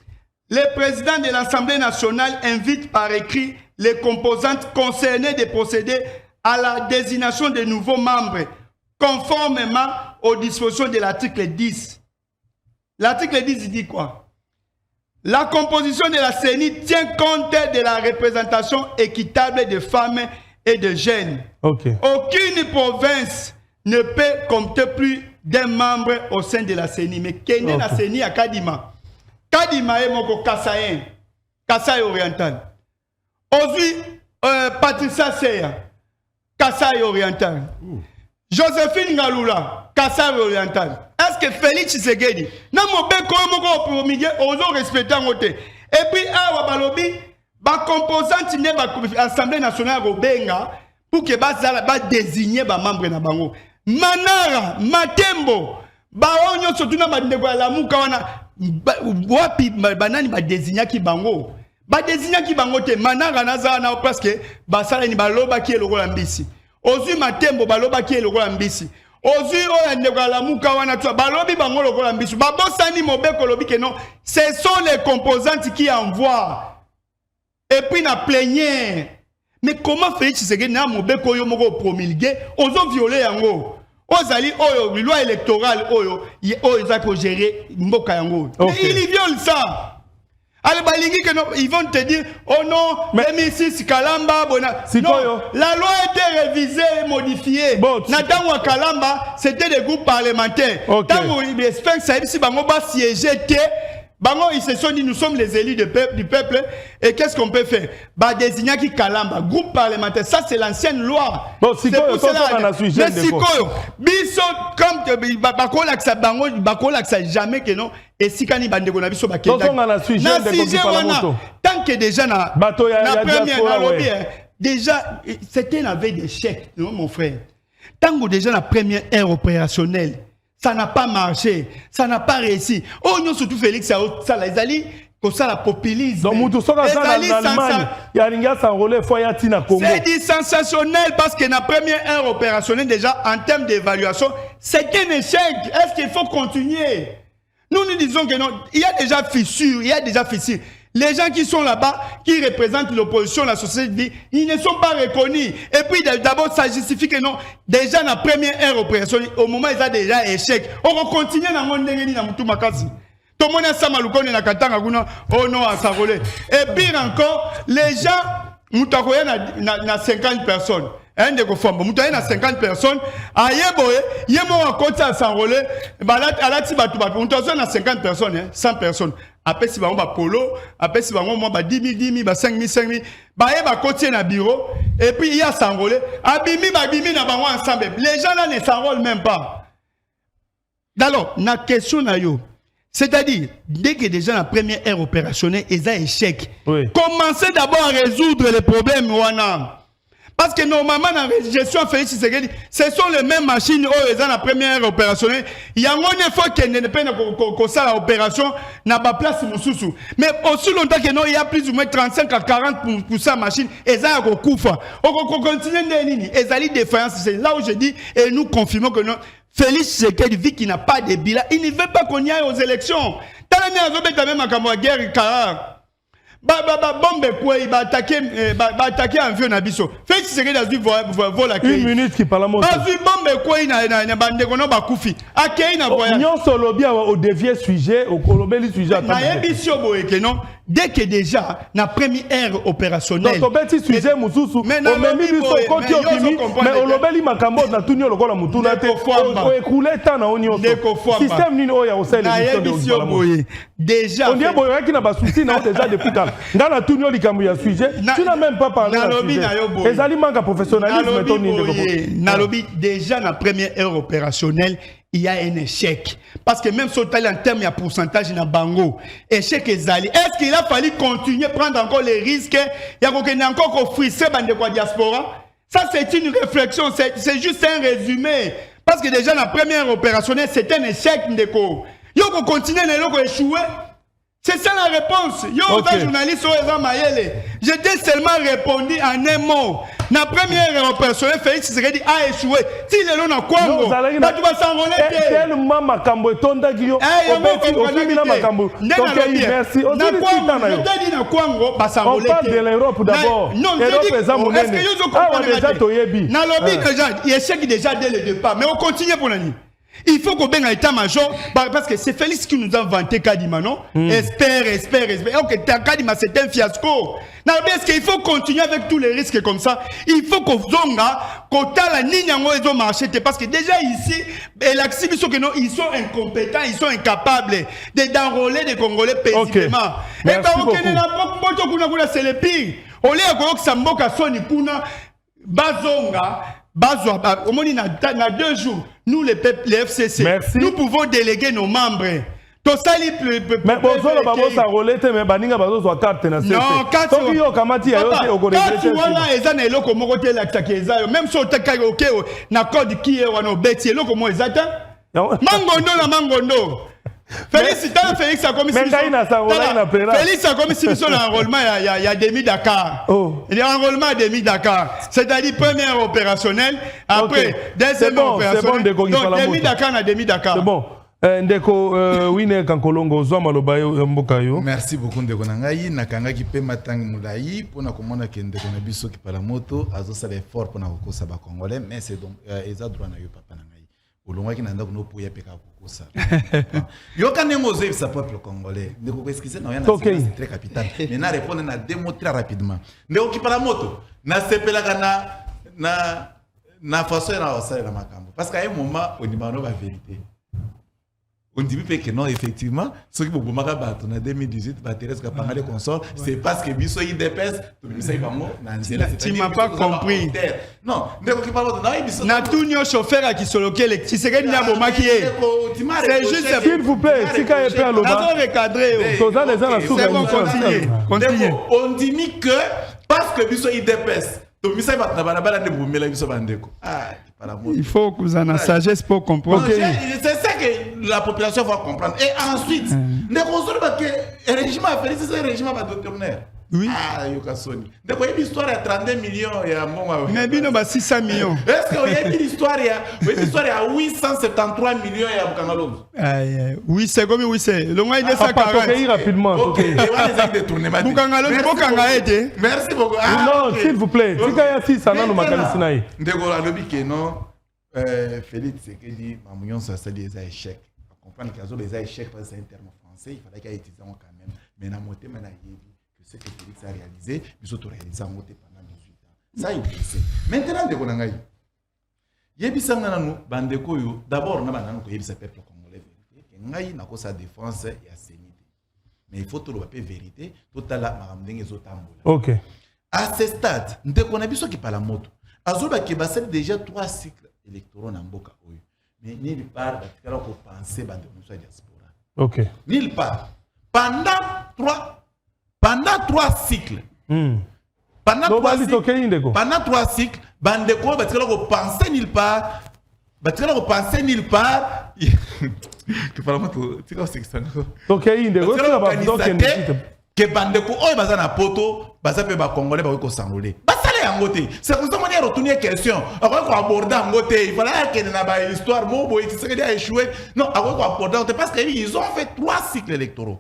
Le président de l'Assemblée nationale invite par écrit les composantes concernées de procéder à la désignation de nouveaux membres, conformément aux dispositions de l'article 10. L'article 10 il dit quoi? La composition de la CENI tient compte de la représentation équitable de femmes et de jeunes. Okay. Aucune province ne peut compter plus d'un membre au sein de la CENI. Mais Kenya la CENI à Kadima. Kadima est mon Kassaïen, Kassai oriental. Aujourd'hui, Patricia Seya, Kassai oriental. Joséphine Ngaloula, Kassai oriental. Est-ce que Félix Tshisekedi, n'a mon bec comme on promulguer aux autres respectants côté. Et puis, à Wabalobi, ba composante de l'Assemblée nationale Robenga pour que ba désigner ba membre na bango. Manara, Matembo, ba onyo surtout na ba ndeko la muka wana. Wapi banani ba désigner ki bango ba désigner ki bango te mananga naza na parce que ba sala ni baloba ki eloko mbisi ozu matembo baloba ki eloko mbisi ozu oya ndeko la muka wana tu balobi bango eloko mbisi ba bosani mobeko lobi que non ce sont les composantes qui envoient et puis na plénière mais comment Félix Tshisekedi na mobeko yo moko promulguer ozo violer yango Ozali oyo loi électorale oyo za ko gérer mboka yango. Il viole ça. Alors balingi que non, ils vont te dire oh non, mais 2006 Kalamba bona. Non, la loi a été révisée et modifiée. Natangwa Kalamba, c'était des groupes parlementaires. Tango Sphinx ça ici bango ba siéger té. Bango ils se sont dit nous sommes les élus du peuple et qu'est-ce qu'on peut faire? Ba désigner qui Kalamba, groupe parlementaire, ça c'est l'ancienne loi. C'est pour cela. Mais sikoyo, biso comme bakola que ça bango bakola que ça jamais que non et sikani bandeko na biso bakenda. Na sujet wana tant que déjà na première lobby déjà c'était une veille d'échec, non mon frère. Tant que déjà la première ère opérationnelle ça n'a pas marché, ça n'a pas réussi. Oh, nous surtout Félix, ça les alliés, comme ça la populisme.
Donc, nous sommes en Allemagne, il y a rien qui s'enrôle, faut y aller au Congo.
C'est dit sensationnel parce que la première ère opérationnelle, déjà, en termes d'évaluation, c'est un échec. Est-ce qu'il faut continuer? Nous disons que non, il y a déjà fissure, Les gens qui sont là-bas, qui représentent l'opposition, la société, ils ne sont pas reconnus. Et puis d'abord, ça justifie que non, déjà dans la première ère opérationnelle, au moment où ils ont déjà échec, on va continuer dans le monde de Makasi. Tout le monde a ça, oh non, à s'envoler. Et pire encore, les gens, nous avons 50 personnes. Un de Gofamba, nous avons 50 personnes. À Yeboye, Yemo a côté à s'enrôler. Nous avons 50 personnes, 100 personnes. Après, si on va polo, après, si on va 10 000, 5 000, on va côté na bureau. Et puis, il y a s'enrôler. Abimi, ensemble. Les gens là ne s'enrôlent même pas. Alors, la question, C'est-à-dire, dès que déjà la première ère opérationnelle est un échec,
oui.
Commencez d'abord à résoudre les problèmes. Parce que normalement, dans la gestion Félix Tshisekedi, ce sont les mêmes machines où ils ont la première ère opérationnelle. Il y a une fois qu'il n'y a pas l'opération, n'a pas place Moussoussou. Mais aussi longtemps que non, il y a plus ou moins 35 à 40% de machines, ils ont un coup. On continue de ils ont des défaillances. C'est là où je dis, et nous confirmons que non. Félix Tshisekedi, vu qu'il n'a pas de bilan, il ne veut pas qu'on y aille aux élections. Tant que nous avons même à guerre, car bombe quoi il va attaquer un vieux nabiso. Félix Tshisekedi a dû voir la
une minute qui parle à moi.
Pas vu bombe quoi il na bande kono ba kufi. Akei na voyage.
Nyon solo bien au dévier sujet au kolobeli sujet.
Na yebisio boye que non. Dès que déjà na première ère opérationnelle.
Donc petit sujet mususu. Mais même biso konti okimi mais olobeli makambo na tunyo lokola mutuna te. O écoulé tant na onyo. Système nini oya au sein de l'émission de
déjà.
On dit boye qui na ba souci na déjà depuis quand. Dans la tunyo likambo ya sujet. Tu n'as même pas parlé. Les aliments professionnalisme toni.
Nalobi déjà na première ère opérationnelle. Il y a un échec. Parce que même si on en termes de pourcentage dans Bango, échec est-ce qu'il a fallu continuer à prendre encore les risques? Il y a encore qu'on frisse dans diaspora. Ça, c'est une réflexion, c'est juste un résumé. Parce que déjà, la première opérationnelle, c'est un échec. Il y a qu'on continue à échouer. C'est ça la réponse. Yo, okay. Journaliste, je t'ai seulement répondu en un mot. La première opérationnelle, Félix Tshisekedi a échoué. Si les gens ont quoi, tu vas s'enrôler.
Tellement Makambo est tonda Guillaume. Merci. On parle de l'Europe d'abord.
Non, est-ce que vous comprenez? Il y a échec déjà dès le départ. Mais on continue pour l'année. Il faut qu'on ait un état-major, parce que c'est Félix qui nous a vanté Kadima, non? Espère. Ok, Kadima, c'est un fiasco. Non, mais est-ce qu'il faut continuer avec tous les risques comme ça? Il faut qu'on la ligne en marché, parce que déjà ici, ils sont incompétents, ils sont incapables d'enrôler des Congolais paisiblement. Et quand on c'est le pire. On est à Samboka Soni Kuna, Bazonga. Au moins, dans 2 jours, nous, les FCC, nous pouvons déléguer nos membres.
Mais bonjour, ça roule, mais baninga bazo soit carte na CC.
Non, carte.
Donc yo kamati ya yote okoregrete.
Voilà, ezana eloko moko te la tsakeza. Même si otaka OK na code qui est wana beti eloko mo ezata. Mangondo na mangondo. Félix a commis Félix a commis sur l'enrôlement il y a demi-Dakar. Il y a enrôlement à demi-Dakar. C'est-à-dire première opérationnelle, après deuxième opérationnelle. Donc demi-Dakar na demi-Dakar.
C'est bon. Ndeko Wine Kankolongo zoma lobayo mboka yo.
Merci beaucoup ndeko nangai nakanga ki pe matang mulai pona komona ke ndeko na biso ki pala moto azo sala effort pona kokosa ba congolais mais c'est donc eza droit na yo papa nangai. Olongwa ki nanda kuno poya peka kokosa. Yo kanengo zo sa peuple congolais. Ndeko ko excusez na yana c'est très capital. Mais na répondre na deux mots très rapidement. Ndeko ki pala moto na sepela na façon na osala la makambo parce qu'à un moment on dit ma vérité. On dit que non, effectivement, ceux qui vont en 2018, c'est parce que Bisso IDPS,
tu m'as pas compris.
Non,
mais tout le chauffeur qui sont locaux, si c'est c'est juste,
s'il vous plaît, si quand il peut
continuez.
On dit que parce que Bisso IDPS,
il faut que vous en ayez sagesse pour comprendre.
C'est ça que la population va comprendre. Et ensuite, le régime a fait c'est un régime à doctrinaire.
Oui.
Ah, Yokasoni. Donc, il y a une histoire à 32 millions.
Mais il y a 600 millions.
Est-ce qu'il y a une histoire à 873 millions à Bukangalong?
Oui, c'est comme oui, c'est. Le moins de 140.
Rapidement.
Ok, merci beaucoup.
Non, s'il vous plaît. Si il y a 600, nous m'accalisinaï.
Ndegora lobi que non. Félix Tshisekedi, Mamouyon, ça c'est des échecs. Comprendre qu'il y a des échecs parce que c'est un terme français. Il fallait qu'il y ait des quand même. Mais dans mon thème, ce que Félix a réalisé, nous autres réalisé en moté pendant 18 ans. Ça, il sait. Maintenant, de Konangaï. Yebisanga nous, bandeko yo, d'abord, nous avons que yebisa peuple congolais vérité. Ngaï n'a pas sa défense et assénité. Mais il faut tout le papier vérité, tout à l'heure, madame Dengezotambola.
Ok.
À ce stade, nous avons besoin qui parle la moto. Azoba qui a déjà 3 cycles électoraux dans Mboka. Mais nulle part, il faut penser à la diaspora.
Ok.
Nulle part. Pendant 3 cycles. Pendant 3 cycles, Bandeko, Batikalo penser nulle part. Batikalo penser nulle part. Que parlement tu vois c'est ça.
Ok, Indeko,
que Bandeko, oh, bazana poto, bazape ba Congolais ba ko s'enrôler. Basale yangote. C'est comme ça on retourner question. Après qu'on aborder yangote, il fallait qu'il na ba histoire mo boy qui serait a échoué. Non, après qu'on aborder parce qu'ils ont fait 3 cycles électoraux.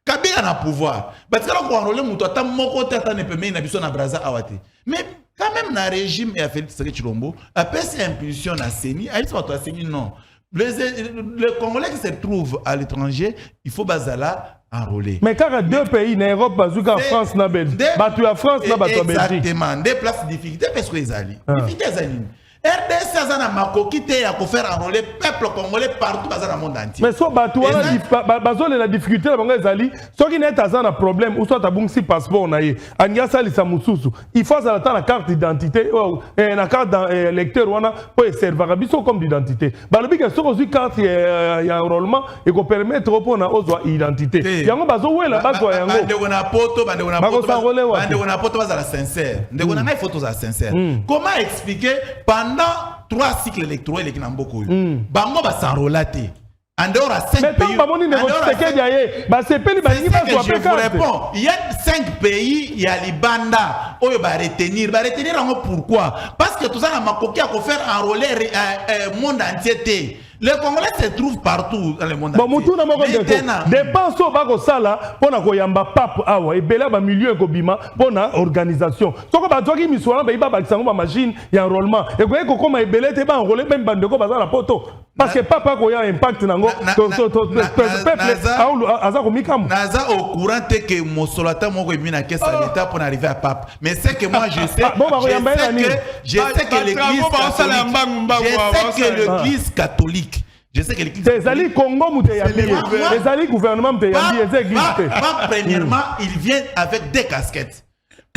Kabila na pouvoir. Batikalo ko enrôler muto ata moko tata ne peut même na biso na Braza awate. Mais quand même na régime et a fait Tshisekedi Tshilombo, après cette impulsion na CENI, a dit pas toi CENI non. Les Congolais qui se trouvent à l'étranger, il faut bazala enrôler.
Mais quand il y a 2 pays, en Europe, bazooka en France, na Belgique. Batu en France, na batu en Belgique.
Exactement. Des places de difficulté parce que les alliés. Difficulté les alliés. RDC azana makoki te ya ko faire enrôler peuple congolais partout dans le monde entier.
Mais soit batu wana bazole la difficulté la bango ezali, soki net azana problème ou soit abungsi passeport na ye, anya sali sa mususu. Il faut ça la carte d'identité ou na carte lecteur wana pour servir biso comme d'identité. Balobi que soki carte ya enrôlement et ko permettre pour na ozwa identité. Yango bazo wela bazo yango.
Bande wana poto bazala sincère. Ndeko na ngai photos à sincère. Comment expliquer pendant 3 cycles électoraux les Kinamboko bango ba s'enrôler en dehors à 5 pays. Il y a 5 pays, il y a les bandas où il va retenir pourquoi? Parce que tout ça na makoki a faire enrôler monde entier. Les Congolais se trouvent partout dans le monde entier.
Dépense au bago sala pour na koyamba pape awa et bela ba milieu kobima pour na organisation. Soko ba toki miswana ba iba ba kisango ba machine ya enrôlement. Et ko koma ebele te ba enrôler même bandeko bazala poto. Parce que papa ko ya impact nango peuple aza ko mikam.
Naza au courant que mosolata moko ebina kesa l'état pour arriver à pape. Mais c'est que moi je sais que l'église catholique je sais que l'église
catholique. Congo les alliés gouvernement
premièrement, il vient avec des casquettes.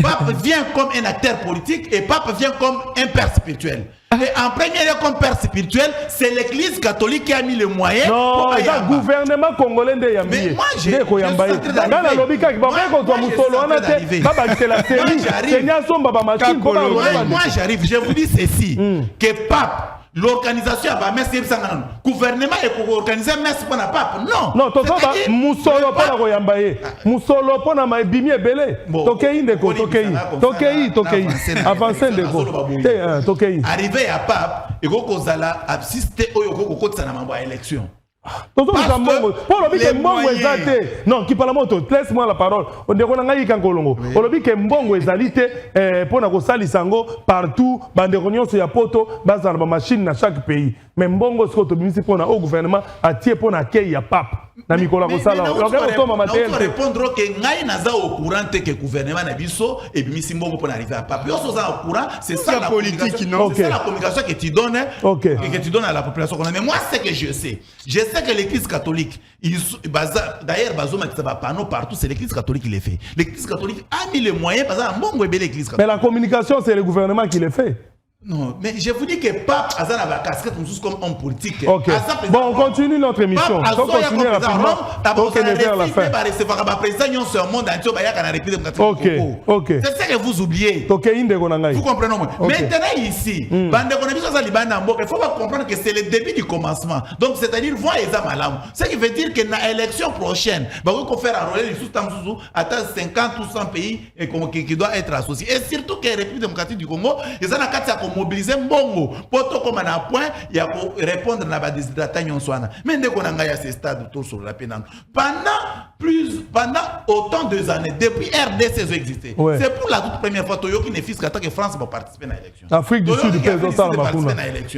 Pape vient comme un acteur politique et Pape vient comme un père spirituel. Et en premier lieu, comme père spirituel, c'est l'église catholique qui a mis les moyens.
Non, c'est le gouvernement congolais de Yambi.
Mais moi, j'ai j'arrive, je vous dis ceci, que Pape, l'organisation a pas merci gouvernement est organisé merci pour la pape non
to ça musolo pour la yambaye musolo pour na maibimi ebele tokei ndeko tokei avancer ndeko tokei
arrivé à pape et kozala assister oyo kokotsa na mambo ya élection.
Non, qui parle moto, laisse-moi la parole. On dit qu'on a eu Kankolongo. On dit que mbongo ezalité pour na kosali sango partout, bande réunion sur ya poto, base dans la machine dans chaque pays. Mais mbongo ce que tu pour na au gouvernement a tié pour na kei ya pape. Na mikola kosala.
On va répondre que ngai naza au courant que gouvernement na biso et bimisi mbongo pour arriver à pape. Yo soza au courant, c'est ça la politique, non? C'est ça la communication que tu donnes et que tu donnes à la population. Mais moi c'est que je sais que l'église catholique, d'ailleurs, panneau partout, c'est l'église catholique qui les fait. L'église catholique a mis les moyens, parce que l'église catholique.
Mais la communication, c'est le gouvernement qui les fait.
Non, mais je vous dis que Pape a la casquette comme homme politique.
Ok. Bon, on continue notre émission. On continue rapidement.
Ok, c'est ça que vous oubliez. Vous comprenez? Maintenant ici, il faut pas comprendre que c'est le début du commencement. Donc, c'est-à-dire, voir les âmes. Ce qui veut dire que dans l'élection prochaine, il faut faire enrôler les sous-tam-sous à 50 ou 100 pays qui doivent être associés. Et surtout que la République démocratique du Congo, ils ont mobiliser mbongo poto comme un point il y a pour répondre na ba déshydratation swana mais ndeko na ngai à ce stade autour sur la pénale pendant autant de années depuis RDC existé c'est pour la toute première fois Toyo qui ne fils qu'attend que France va participer à l'élection
Afrique du Sud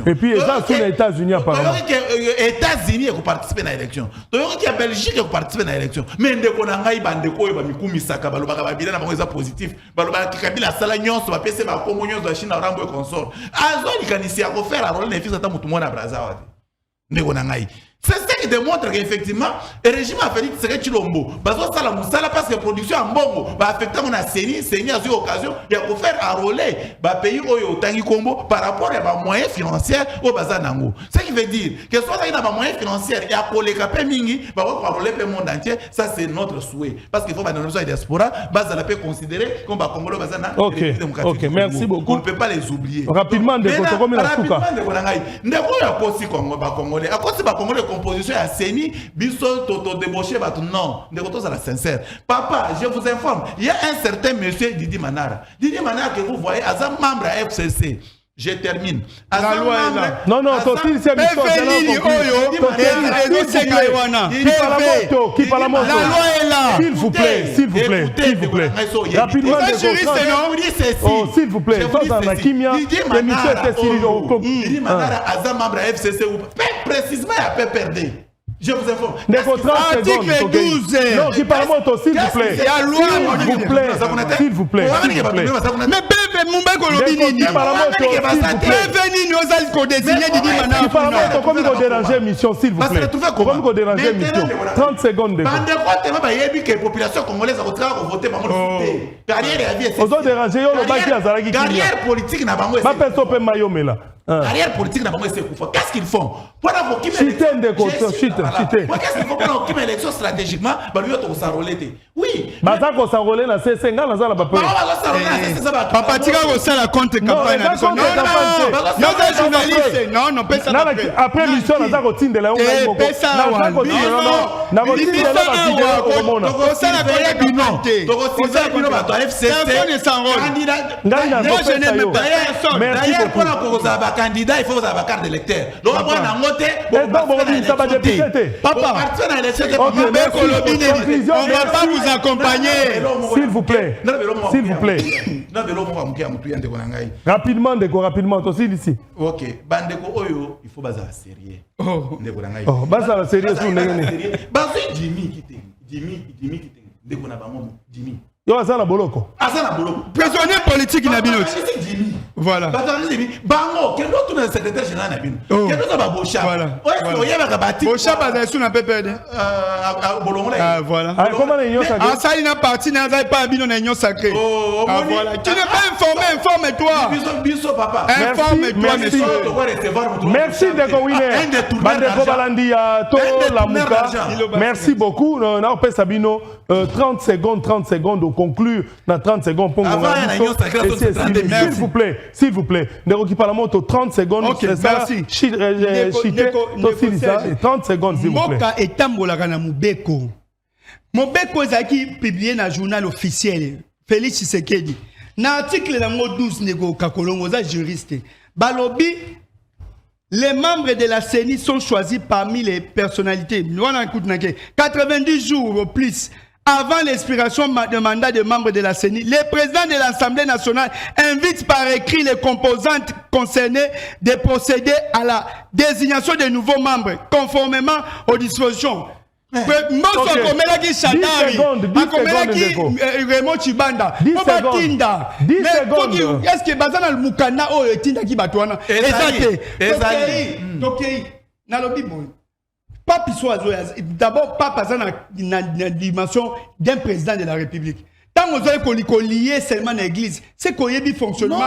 et puis les États-Unis apparemment
États-Unis vont participer à l'élection Toyo qui Belgique vont participer à l'élection mais ndeko na ngai bandeko ba mikumisaka baloba ba bilana bango eza positif baloba ki Kabila sala nyonso ba pese ba komo nyonso ya Chine na rambo consort azoli kanisi ya ko faire enrôler les fils ata mutu mona Brazzaville ndeko na ngai C'est ce qui démontre qu'effectivement, le régime a fait que Chilombo, parce que ça la parce que la production en bongo, va affecter mon série a eu l'occasion de faire enrôler le pays au Tangi Combo par rapport à les moyens financiers au Bazanango. Ce qui veut dire que soit il y a des moyens financiers et à les capés mingi, va enrôler le monde entier, ça c'est notre souhait. Parce qu'il faut que la diaspora, Bazala peut considérer comme Congolais Bazana.
Ok, merci beaucoup.
On ne peut pas les oublier.
Rapidement, de Koto, comme la Souka.
Congolais, à cause de Congolais composition à Seni, biso toto débauché bat non, de retour à la sincère. Papa, je vous informe, il y a un certain monsieur Didi Manara. Didi Manara que vous voyez, as un membre à FCC. Je termine.
La loi est là. Non, non, Totil, c'est
la loi est là.
S'il vous plaît, s'il vous plaît, s'il vous plaît. Rapidement, s'il vous plaît.
Didi Manara, as un membre à FCC, précisément, il a perdu. Je vous informe.
Article 12.
Non, qui parle moto, s'il vous plaît. S'il vous plaît. S'il vous plaît.
Mais bébé, mon bec au lobby.
Qui parle moto, s'il vous plaît.
Prévenez nous à co-désigner Didi Manara.
Qui parle moto, comme il faut déranger mission, s'il vous plaît. Comme il faut déranger mission. 30 secondes.
La population congolaise a voté pour voter. Carrière politique n'a pas moi. Carrière politique n'a pas moi. Qu'est-ce qu'ils font? Qu'est-ce qu'il faut pour une élection stratégiquement? Oui.
Bazako s'enrôler dans ces 5 ans, dans la papier.
Papa Tika ça la compte campagne. Non, journaliste. Non, non, pas ça.
Après mission, on a continué de la on candidat, il faut avoir carte d'électeur. Donc,
papa, on ne va pas vous accompagner.
S'il vous plaît. S'il vous plaît. Rapidement, rapidement, aussi ici.
Ok. Bandeko Oyo, il faut baser sérieux.
Oh, baser sérieux sur les.
Jimmy, Jimmy.
Yo, Azana Boloko.
Prisonnier politique Nabinot. Voilà.
Bango, quel autre est le secrétaire général Nabino? Quel autre est Bocha? Voilà.
Bocha, basé un peu perdu. Ah, voilà.
Comment les gens sacrés?
Ah, ça, il n'a parti, n'a pas Abino, n'a pas sacré. Ah, voilà. Tu n'es pas informé, informe-toi.
Biso, papa.
Informe-toi, monsieur.
Merci de Kowine. Bandeko Balandia, To Lamuka. Merci beaucoup. On a fait Sabino 30 secondes. Conclure dans 30 secondes pour s'il vous plaît, s'il vous plaît. Qui parle moto 30 secondes.
Ok, merci.
30 secondes, s'il vous plaît.
Moka etambolaka na Mubeko. Mubeko ezaki publié dans journal officiel. Félix Tshisekedi. Dans article na mot 12 nego kakolongo za juriste. Balobi les membres de la CENI sont choisis parmi les personnalités. 90 jours au plus avant l'expiration du mandat de membres de la CENI, le président de l'Assemblée nationale invite par écrit les composantes concernées de procéder à la désignation de nouveaux membres, conformément aux dispositions. Moso komela ki Shadari, akomela ki Raymond Chibanda,
10 secondes.
Est-ce que bazana le mukanda o etinda ki batwana? Ezate. Tokei. Nalobi boy. Pape d'abord, Pape a la dimension d'un président de la République. Tant que vous avez lié seulement l'église, c'est qu'il y a un fonctionnement.
Non,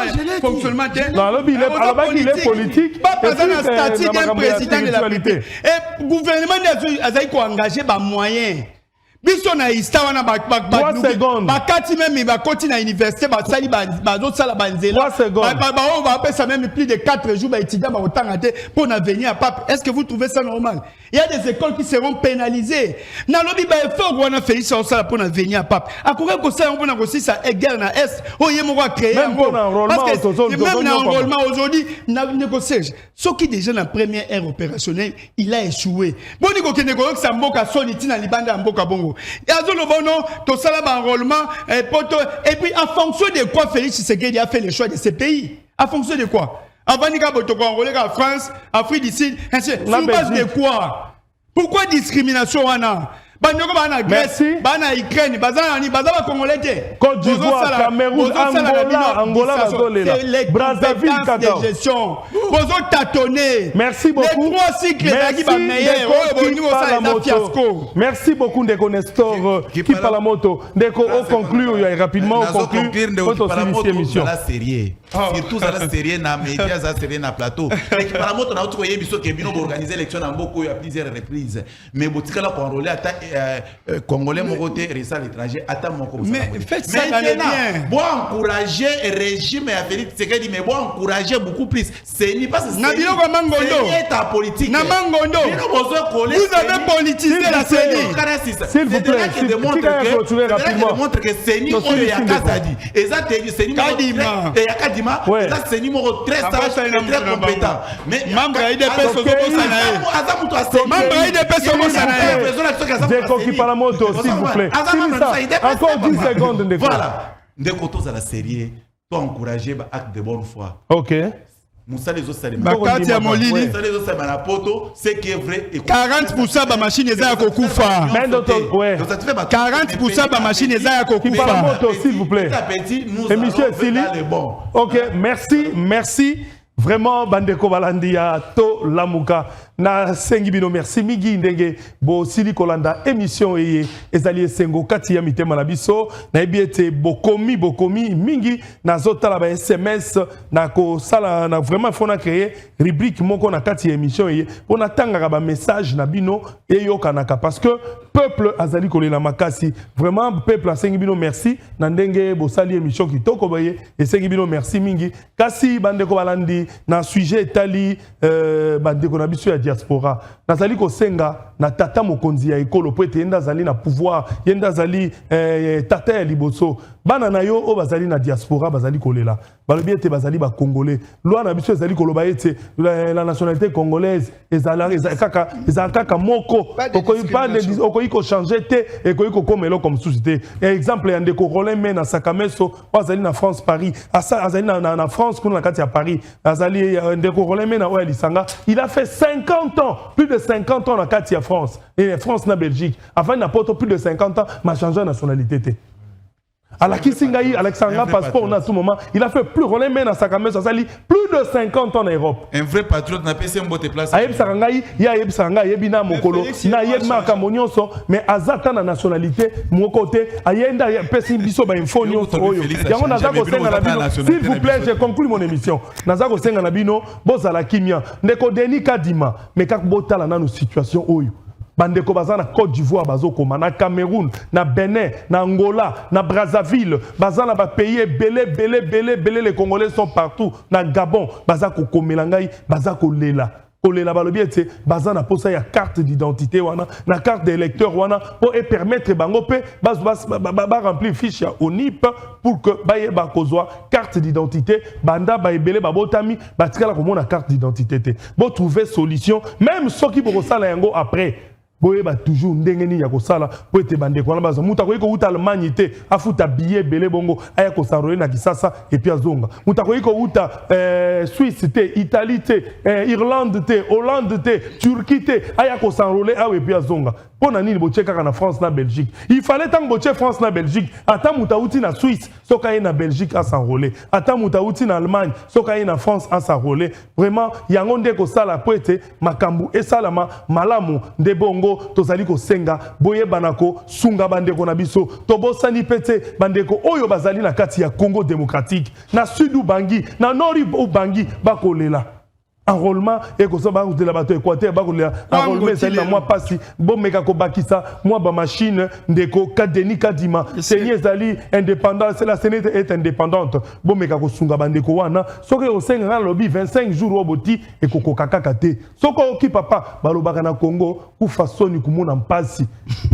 il est politique.
Pape a le statut d'un président de la République. Et le gouvernement a engagé des moyens. Biso na ista wana
3 secondes.
Bakati même ba koti na université ba sali ba zo sala banzela.
3 secondes.
On va appeler ça même plus de 4 jours ba étudiants ba autant até pour venir à Pape. Est-ce que vous trouvez ça normal? Il y a des écoles qui seront pénalisées. Na lobi ba effort wana Félix au sala pour venir à Pape. Akore ko ça on na aussi ça guerre na est. O yemo va créer
même pour enrôlement
aujourd'hui na négocier. Ce qui déjà la première ère opérationnelle, il a échoué. Boni ko kene ko ça mboka soliti na libanda mboka bongo. Et puis en fonction de quoi Félix Tshisekedi a fait le choix de ces pays? En fonction de quoi? Avant de enrôler en France, Afrique du Sud, sur base de quoi? Pourquoi discrimination? Banyoko bana Grèce, bana Ukraine, bazana ni bazaba congolais te.
Côte d'Ivoire, Cameroun, Angola, Brazzaville,
de gestion. Bozo tâtonner.
Merci beaucoup.
Les 3 cycles qui va meilleur.
Merci beaucoup Ndeko Nestor qui parle la moto. Ndeko on conclut rapidement on conclut notre émission.
La série. Surtout à la série na médias à série na plateau. Et qui parle la moto na autre koye biso ke bino organiser élection na mboko à plusieurs reprises. Mais botika la congolais ata congolais mon côté restant l'étranger ata mon côté.
Mais faites ça dans le bien.
Bon encourager régime et Félix Tshisekedi mais bon encourager beaucoup plus. C'est ni pas c'est
Nabilo Mangondo.
C'est ta politique.
Na Mangondo. Vous avez politisé la CENI.
S'il vous plaît,
qui démontre que CENI oyo ya Kazadi. Exact, CENI Kadima. Et ya Kadima, ça CENI moko très sage, très compétent. Mais
membre IDP Sosana. Membre IDP Sosana.
Ndeko qui parle la moto, s'il vous plaît. Encore 10 secondes Ndeko.
Voilà. Ndeko to za la série, to encourager ba acte de bonne foi.
OK.
Moussa les autres salés.
Bakati ya molili.
Moussa les autres salés na poto, c'est qui est vrai.
40% ba machine eza ya kokufa. 40% ba machine eza ya kokufa.
Parle moto s'il vous plaît. Émission Sili. OK, merci. Vraiment bandeko balandi ya to lamuka na sengi bino merci migi ndenge bo sili kolanda émission eye ezali sengo kati ya mitema na biso na ebiete bokomi mingi na zotala ba SMS na ko sala na vraiment fona créer rubrique moko na kati ya émission eye pona tanga ba message na bino eyokanaka parce que peuple azali kolela makasi vraiment peuple asengi bino merci na ndenge bo sali émission kitoko baye esengi bino merci mingi kasi bandeko balandi na sujet etali bandeko na biso ya diaspora nazali kosenga na tata mokonzi ya ekolo po ete yenda zali na pouvoir yenda zali tata ya liboso bana na yo o bazali na diaspora bazali kolela balobi ete bazali ba congolais loi na biso ezali koloba ete la nationalité congolaise ezala kaka moko okoyi ko changer te ekoyi ko komelo comme société exemple ya ndeko Roland Mena Sakameso bazali na France Paris azali na France kuna na kati ya Paris azali ndeko Roland Mena o Lisanga il a fait 50 ans plus de 50 ans na kati ya France et France na Belgique avant na poto plus de 50 ans m'a changé nationalité te ala kisingai Alexandra passeport à tout moment il a fait plus Roland Mena Sakameso azali plus de 50 ans en Europe
un vrai patriote n'a pas un botte place
ayeb sarangai ya ayeb saranga yebina mokolo na yeb maka monyoso mais azata na nationalité mon côté ayenda pesi biso ba info nyonso oyo yango nazako senga na bino s'il vous plaît je conclue mon émission nazako senga na bino bozala kimia ndeko Denis Kadima mais kak botala na nos situation oyo bandeko baza na Côte d'Ivoire bazokoma na Cameroun na Bénin na Angola na Brazzaville baza na ba pays belé les Congolais sont partout na Gabon baza ko komela ngai baza ko lela balobi ete baza na posa ya carte d'identité wana na carte d'électeur wana pour permettre bango pe ba remplir fiche ya ONIP pour que baye ba kozwa carte d'identité banda ba ebele ba botami batikala ko mona carte d'identité te bo trouver solution même soki boko sala yango après boye ba toujours ndenge ni ya kosala po ete bandeko wana baza muta koyiko uta Allemagne te afuta billet belé bongo aya ko sarole na kisasa et puis azonga muta koyiko uta Suisse te Italie te Irlande te Hollande te Turquie te aya ko sarole awe et puis azonga pona nini bo cheka na France na Belgique il fallait tant bo France na Belgique ata muta uti na Suisse soka na Belgique a s'enrôler ata muta uti na Allemagne soka na France a s'enrôler vraiment yango nde ko sala po ete makambu esalama malamu nde bongo tozali ko senga boye banako sunga bandeko na biso tobosani pete bandeko oyo bazali na kati ya Congo démocratique na sud ubangi na nord ubangi bakolela enrôlement et que ça va de la bateau Équateur bakolela enrôlement c'est na moi pasi bomeka ko bakisa moi ba machine ndeko Kadeni Kadima Seigneur zali indépendant c'est la Sénat est indépendante bomeka ko sunga bandeko wana soki o senga na lobby 25 jours oboti et ko kokaka te soko ki papa balobaka na Congo ku fasoni kumona mpasi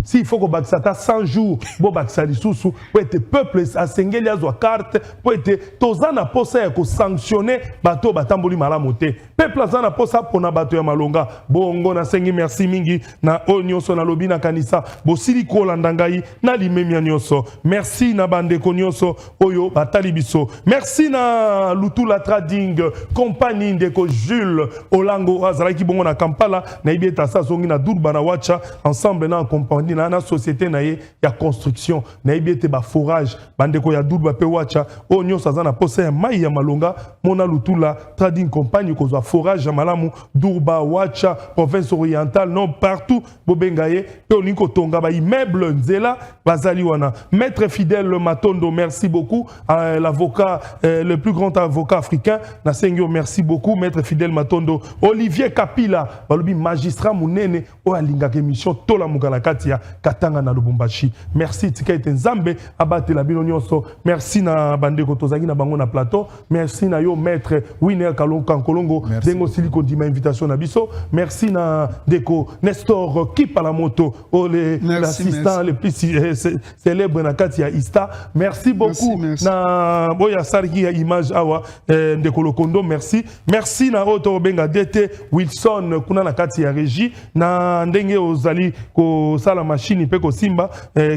si il faut ko bakisa ta 100 jours bo bakisa lisusu pour être peuple asengeli azwa carte pour être tozana posa ya ko sanctionner bato batamboli malamu te peuple azana posa pona bato ya malonga bongo na sengi merci mingi na onyoso na lobi na kanisa bosili kolanda ngai na limemia nyonso merci na bandeko nyonso oyo batali biso merci na Lutula Trading compagnie ndeko Jules Olango azalaki bongo na Kampala na ibeta sa zongi na Durban na Wacha ensemble na compagnie na société na ye ya construction na ibete ba forage bandeko ya Durban pe Wacha onyoso azana posa ya mai ya malonga mona Lutula Trading compagnie kozwa forage ya malamu Durban Wacha province orientale non partout bobengaye pe oninko tonga ba immeuble nzela bazali wana maître Fidèle Matondo merci beaucoup l'avocat le plus grand avocat africain na sengio merci beaucoup maître Fidèle Matondo Olivier Kapila balobi magistrat munene o alingaka émission tola mukala katia katanga na Lubumbashi merci tika nzambe abate la bino nyonso merci na bandeko tozaki na bango na plateau merci na yo maître Winner Kankolongo dengo siliko ndima invitation na biso merci na deko Nestor Kipa la moto l'assistant le plus célèbre na katia Ista merci beaucoup na boya sarki ya image awa ndeko Lokondo merci na auto benga DT Wilson kuna na kati ya régie na ndenge ozali ko sala machine pe ko simba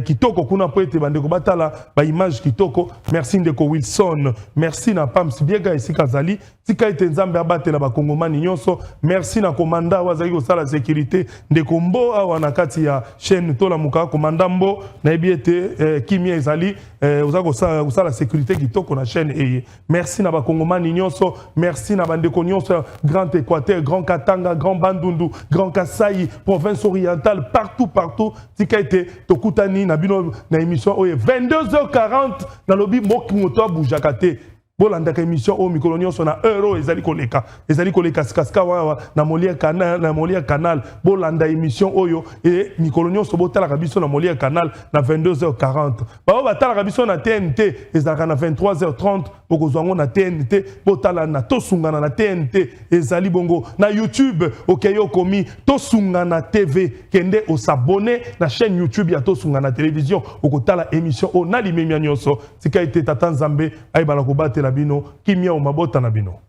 kitoko kuna poete bandeko batala ba image kitoko merci ndeko Wilson merci na Pams Biega esika zali tika ete nzambe abatela ba kongomani nyonso merci na komanda wazali ko sala sécurité ndeko Mbo awa na kati ya chaîne tola muka komanda Mbo na ebiete kimia ezali ozako sala sécurité kitoko na chaîne eye merci na ba kongomani nyonso merci na bandeko nyonso Grand Équateur Grand Katanga Grand Bandundu Grand Kasai province orientale partout tika ete tokutani na bino na émission oye 22h40 na lobi moki moto bujakate bolandaka émission au mikolo nyonso na euro ezali koleka skaska wa na Molière Canal bolanda émission oyo et mikolo nyonso botala biso na Molière Canal na 22h40 ba batala biso na TNT ezalaka na 23h30 bokozwango na TNT botala na tosungana na TNT ezali bongo na YouTube okeyo komi tosungana TV kende o s'abonner na chaîne YouTube ya tosungana télévision okotala émission o na limemia nyonso tika ete tata Nzambe ay bala ko batela bino kimia o mabota na bino.